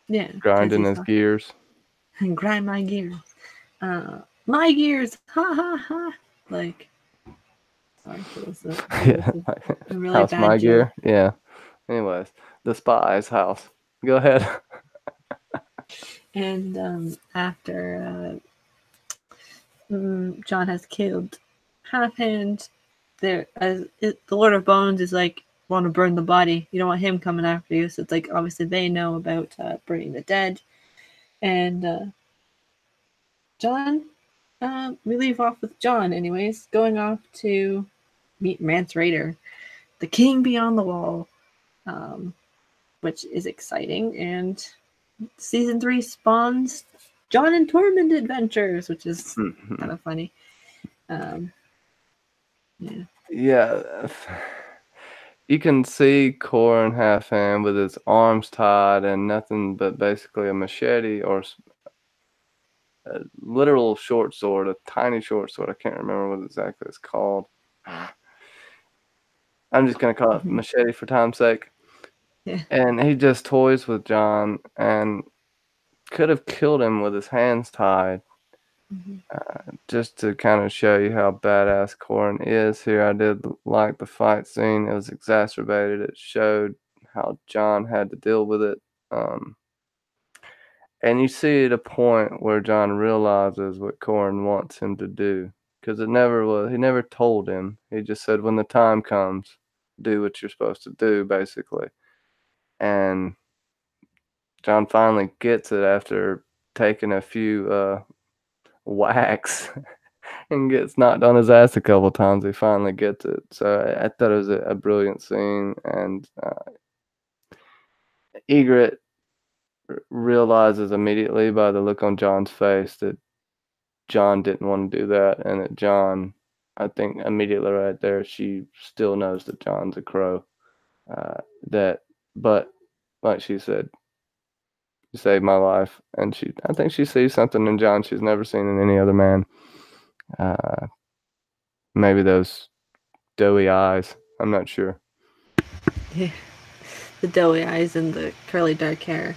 yeah, because Grinding he's his not gears. grind my gears, my gears, ha ha ha, like. Sorry, that was Yeah, a really house bad my joke. gear. Yeah. Anyways, the spy's house. Go ahead. And after Jon has killed Half Hand, the Lord of Bones is like, want to burn the body. You don't want him coming after you. So it's like obviously they know about burning the dead. And Jon, we leave off with Jon, anyways, going off to meet Mance Rayder, the king beyond the wall, which is exciting. And season 3 spawns Jon and Tormund adventures, which is kind of funny. Yeah. Yeah. You can see Corrin Halfhand with his arms tied and nothing but basically a machete or a literal short sword, a tiny short sword. I can't remember what exactly it's called. I'm just going to call it machete for time's sake. Yeah. And he just toys with Jon and could have killed him with his hands tied. Just to kind of show you how badass Corrin is here, I did like the fight scene. It was exacerbated. It showed how Jon had to deal with it. And you see at a point where Jon realizes what Corrin wants him to do. Because it never was, he never told him. He just said, when the time comes, do what you're supposed to do, basically. And Jon finally gets it after taking a few whacks and gets knocked on his ass a couple times. He finally gets it. So I thought it was a brilliant scene. And Ygritte realizes immediately by the look on Jon's face that Jon didn't want to do that, and that Jon, I think immediately right there, she still knows that Jon's a crow. But like she said, you saved my life, and I think she sees something in Jon she's never seen in any other man. Maybe those doughy eyes. I'm not sure. Yeah. The doughy eyes and the curly dark hair.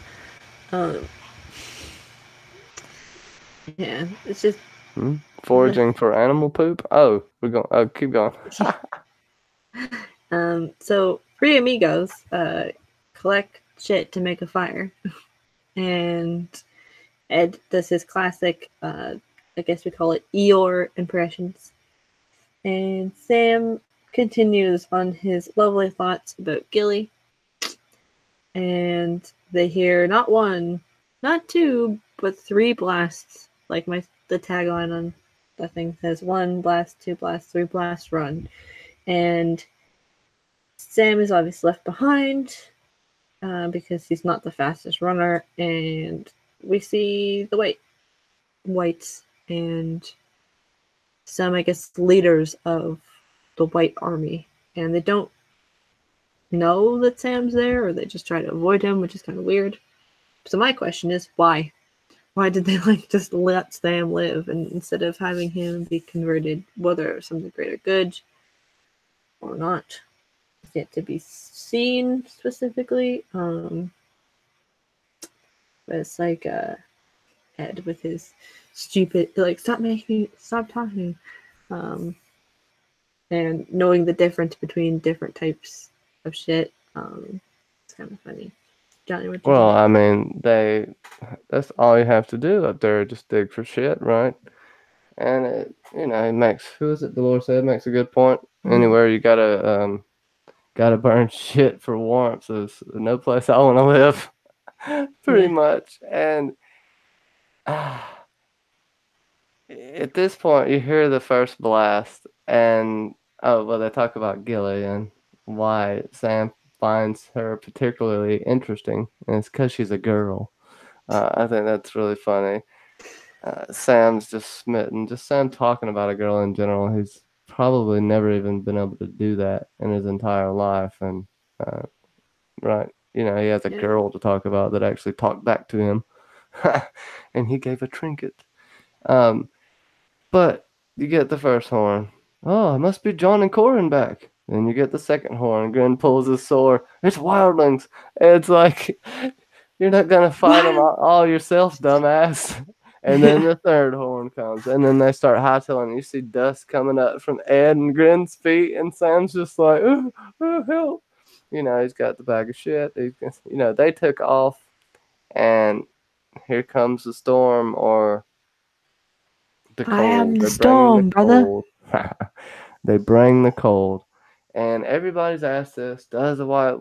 Yeah, it's just Foraging for animal poop. Oh, we're going. Oh, keep going. So 3 amigos collect shit to make a fire, and Ed does his classic, I guess we call it Eeyore impressions, and Sam continues on his lovely thoughts about Gilly, and they hear not one, not two, but 3 blasts, like the tagline on the thing says: 1 blast, 2 blast, 3 blast, run. And Sam is obviously left behind because he's not the fastest runner, and we see the whites and some, I guess, leaders of the white army, and they don't know that Sam's there, or they just try to avoid him, which is kind of weird. So my question is, why? Why did they just let Sam live, and instead of having him be converted, whether something greater good or not, it's yet to be seen specifically. But it's like Ed with his stupid, stop talking, and knowing the difference between different types of shit. It's kind of funny. Johnny, what you Well, think? I mean, that's all you have to do up there, just dig for shit, right? And it makes, who is it? The Lord said makes a good point. Anywhere you gotta burn shit for warmth. There's no place I want to live, pretty much. And at this point, you hear the first blast, and oh well, they talk about Gilly and why Sam finds her particularly interesting, and it's because she's a girl. I think that's really funny. Sam's just smitten. Just Sam talking about a girl in general. He's probably never even been able to do that in his entire life. And, right, he has a girl to talk about that actually talked back to him. And he gave a trinket. But you get the first horn. Oh, it must be Jon and Corrin back. Then you get the second horn. Grin pulls his sword. It's wildlings. It's like, you're not going to fight them all yourself, dumbass. And then the third horn comes. And then they start hightailing. You see dust coming up from Ed and Grin's feet. And Sam's just like, oh, help. He's got the bag of shit. They took off. And here comes the storm, or the cold. I am the They're bringing the storm, brother. cold. They bring the cold. And everybody's asked this, does the white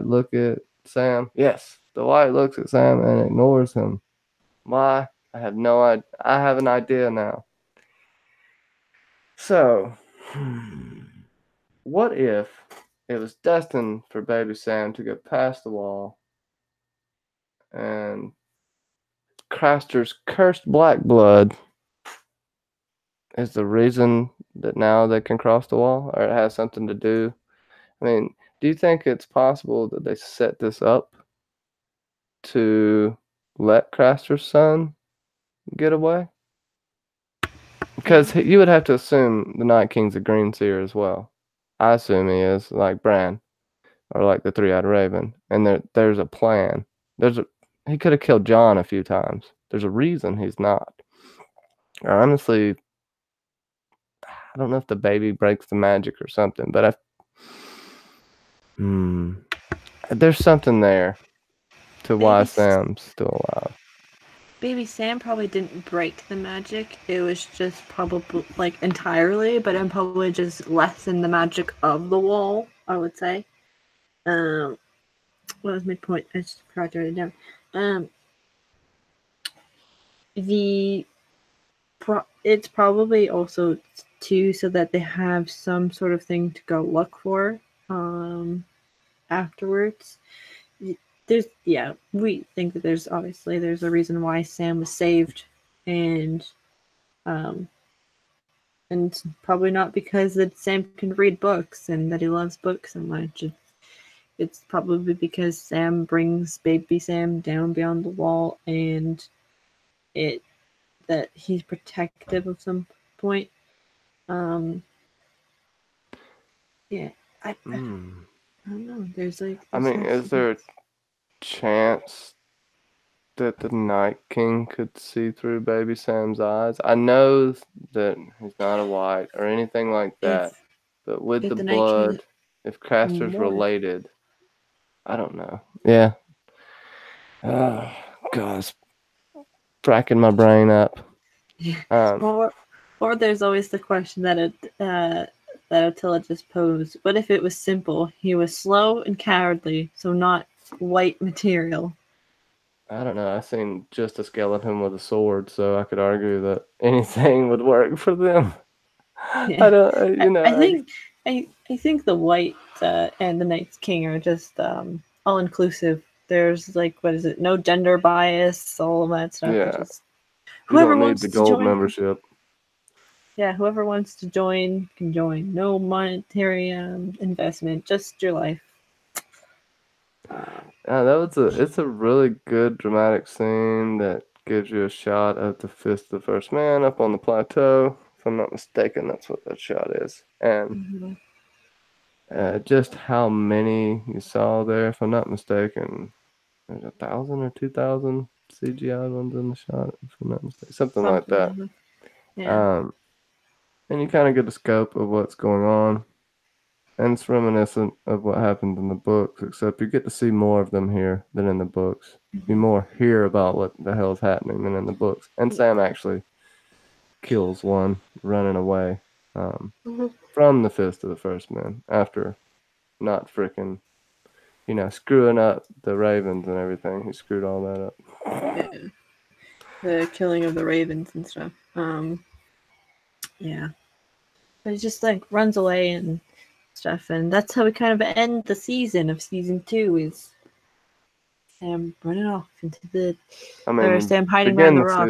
look at Sam? Yes. The white looks at Sam and ignores him. Why? I have no idea. I have an idea now. So, what if it was destined for baby Sam to go past the wall and Craster's cursed black blood is the reason that now they can cross the wall, or it has something to do? I mean, do you think it's possible that they set this up to let Craster's son get away? Because you would have to assume the Night King's a Green Seer as well. I assume he is, like Bran, or like the Three-Eyed Raven. And there's a plan. He could have killed Jon a few times. There's a reason he's not. Honestly, I don't know if the baby breaks the magic or something, but there's something there to why Baby Sam's still alive. Baby Sam probably didn't break the magic. It was just probably like entirely, but it probably just lessened the magic of the wall, I would say. What was my point? I just forgot to write it down. The it's probably also too so that they have some sort of thing to go look for afterwards. We think that there's a reason why Sam was saved, and um and it's probably not because that Sam can read books and that he loves books so much. It's probably because Sam brings baby Sam down beyond the wall, and it that he's protective of some point. Yeah, I don't know. There's I mean, is there a chance that the Night King could see through baby Sam's eyes? I know that he's not a white or anything like that, but with the the Night King blood, if Craster's more. related, I don't know. Yeah. Oh, God, it's fracking my brain up. Or there's always the question that Attila just posed. What if it was simple? He was slow and cowardly, so not white material. I don't know. I seen just a skeleton with a sword, so I could argue that anything would work for them. Yeah. I don't, you know. I think the white and the Night's King are just all inclusive. There's like, what is it? No gender bias, all of that stuff. Yeah. It's just You whoever don't need wants the to gold join. membership. Yeah, whoever wants to join can join. No monetary investment, just your life. Yeah, it's a really good dramatic scene that gives you a shot of the fist of the first man up on the plateau. If I'm not mistaken, that's what that shot is. And just how many you saw there, if I'm not mistaken, there's 1,000 or 2,000 CGI ones in the shot, if I'm not mistaken, something like that. Yeah. And you kind of get the scope of what's going on. And it's reminiscent of what happened in the books, except you get to see more of them here than in the books. You more hear about what the hell's happening than in the books. And Sam actually kills one running away from the fist of the first man after not freaking, screwing up the ravens and everything. He screwed all that up. Yeah. The killing of the ravens and stuff. Yeah. But he just like runs away and stuff, and that's how we kind of end the season of season 2 is Sam running off into the or Sam hiding behind the rock.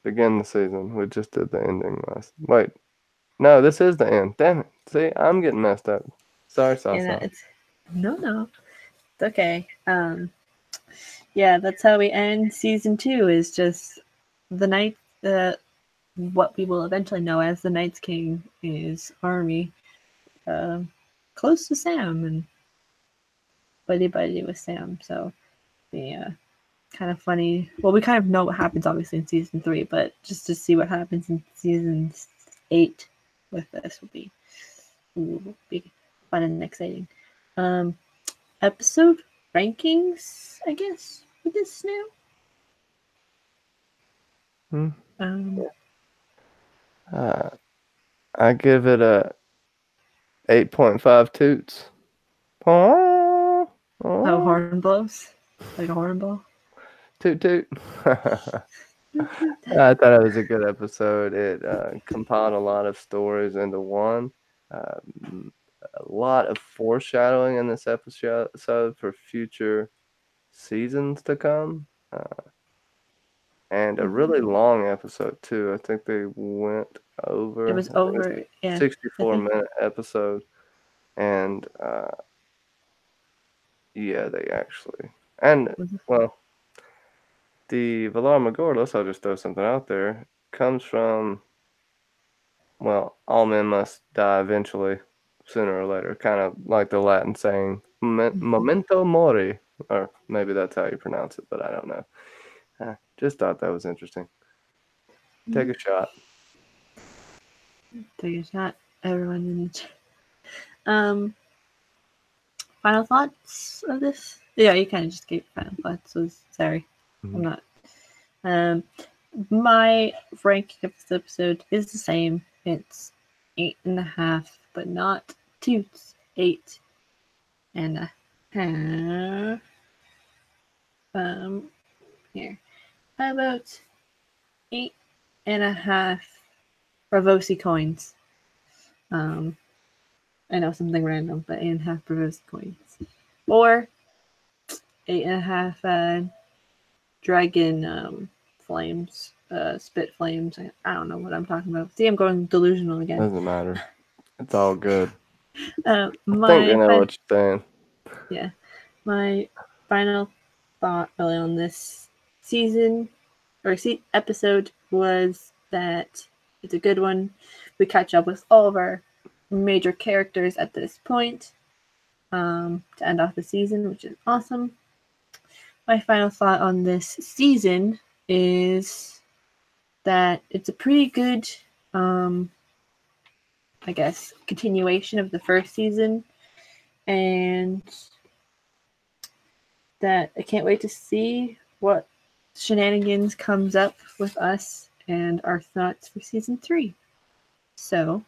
Begin the season. We just did the ending last. Wait, no, this is the end. Damn it! See, I'm getting messed up. Sorry, Sasa. It's no, it's okay. Yeah, that's how we end season 2. Is just the night. What we will eventually know as the Night's King is army, close to Sam and buddy with Sam. So yeah, kind of funny. Well, we kind of know what happens obviously in season 3, but just to see what happens in season 8 with this will be fun and exciting. Episode rankings, I guess, for this now. I give it a 8.5 toots. Oh, horn blows like a horn blow. Toot toot. I thought it was a good episode. It compiled a lot of stories into one. A lot of foreshadowing in this episode for future seasons to come. And a really long episode too. I think they went over. It was over, yeah. 64-minute episode, and yeah, they actually well, the Valar Morghulis. I'll just throw something out there. Comes from all men must die eventually, sooner or later. Kind of like the Latin saying "memento mori," or maybe that's how you pronounce it, but I don't know. Just thought that was interesting. Take a shot. Take a shot, everyone in the chat. Final thoughts of this? Yeah, you kind of just gave final thoughts. So sorry, I'm not. My ranking of this episode is the same. It's 8.5, but not toots. 8.5. Here. How about 8.5 Bravosi coins? I know something random, but 8.5 Bravosi coins. Or 8.5 dragon flames, spit flames. I don't know what I'm talking about. See, I'm going delusional again. Doesn't matter. It's all good. I think I know what you're saying. Yeah. My final thought really on this season or episode was that it's a good one. We catch up with all of our major characters at this point to end off the season, which is awesome. My final thought on this season is that it's a pretty good, I guess, continuation of the first season, and that I can't wait to see what shenanigans comes up with us and our thoughts for season 3. So,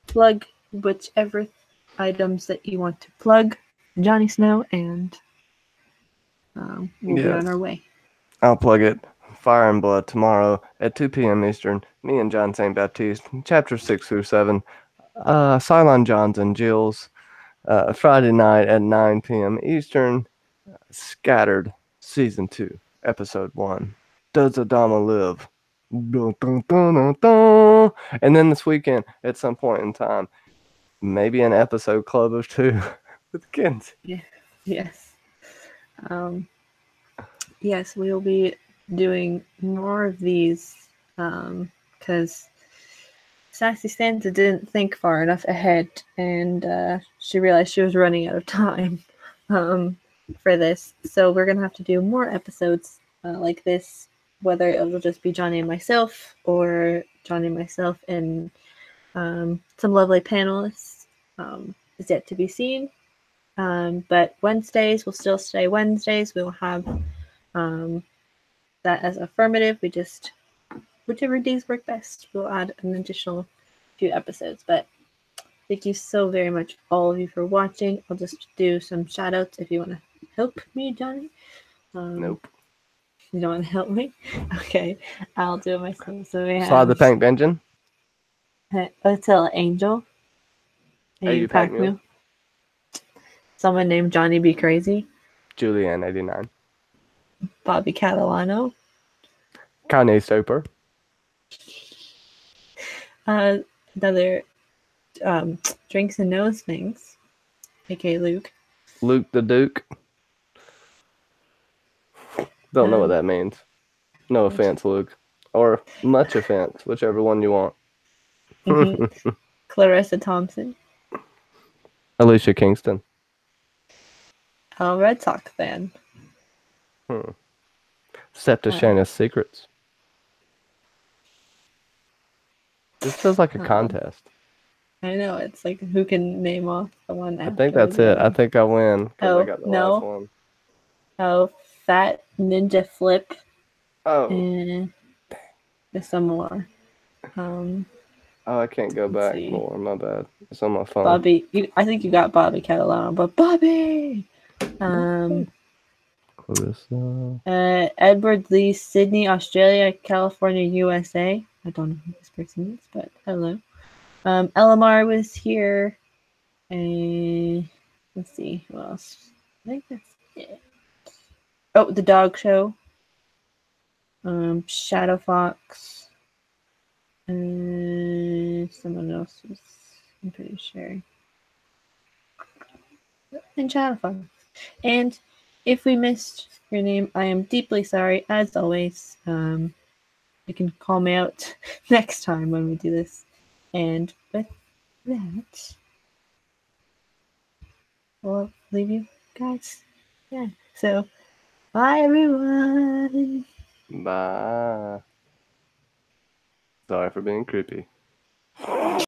plug whichever items that you want to plug, Johnny Snow, and we'll be on our way. I'll plug it. Fire and Blood tomorrow at 2 p.m. Eastern. Me and John St. Baptiste, chapter 6 through 7. Cylon Johns and Jills, Friday night at 9 p.m. Eastern. Scattered, season 2, episode 1. Does Adama live? Dun, dun, dun, dun, dun. And then this weekend, at some point in time, maybe an episode club of 2 with Kenzie. Yeah. Yes. Yes, we will be doing more of these because Sassy Santa didn't think far enough ahead, and she realized she was running out of time for this. So we're gonna have to do more episodes like this, whether it'll just be Johnny and myself, or Johnny and myself and some lovely panelists. Is yet to be seen. But Wednesdays will still stay Wednesdays. We'll have that as affirmative. We just, whichever days work best, we'll add an additional few episodes. But thank you so very much, all of you, for watching. I'll just do some shout outs if you want to help me, Johnny. Nope. You don't want to help me? Okay, I'll do it myself. So we have Slide the Paint Benjamin. Hotel Angel. You pack me. Someone named Johnny Be Crazy. Julianne 89. Bobby Catalano. Kanye Stoper. Another Drinks and Knows Things, aka Luke. Luke the Duke. Don't know what that means. No offense, Luke. Or much offense, whichever one you want. Clarissa Thompson. Alicia Kingston. Red Sox fan. Septuagina's Secrets. This feels like a contest. I know, it's like who can name off the one after. I think that's it. I think I win because I got the last one. Oh, Fat Ninja Flip. Oh. There's some more. I can't go back more. My bad. It's on my phone. Bobby, I think you got Bobby Catalano, but Bobby. Clarissa. Edward Lee, Sydney, Australia, California, USA. I don't know who this person is, but hello. Elamar was here. Let's see who else. I think that's it. Oh, the dog show. Shadow Fox. Someone else was. I'm pretty sure. And Shadow Fox. And if we missed your name, I am deeply sorry. As always, you can call me out next time when we do this. And with that, we'll leave you guys. Yeah. So, bye everyone. Bye. Sorry for being creepy.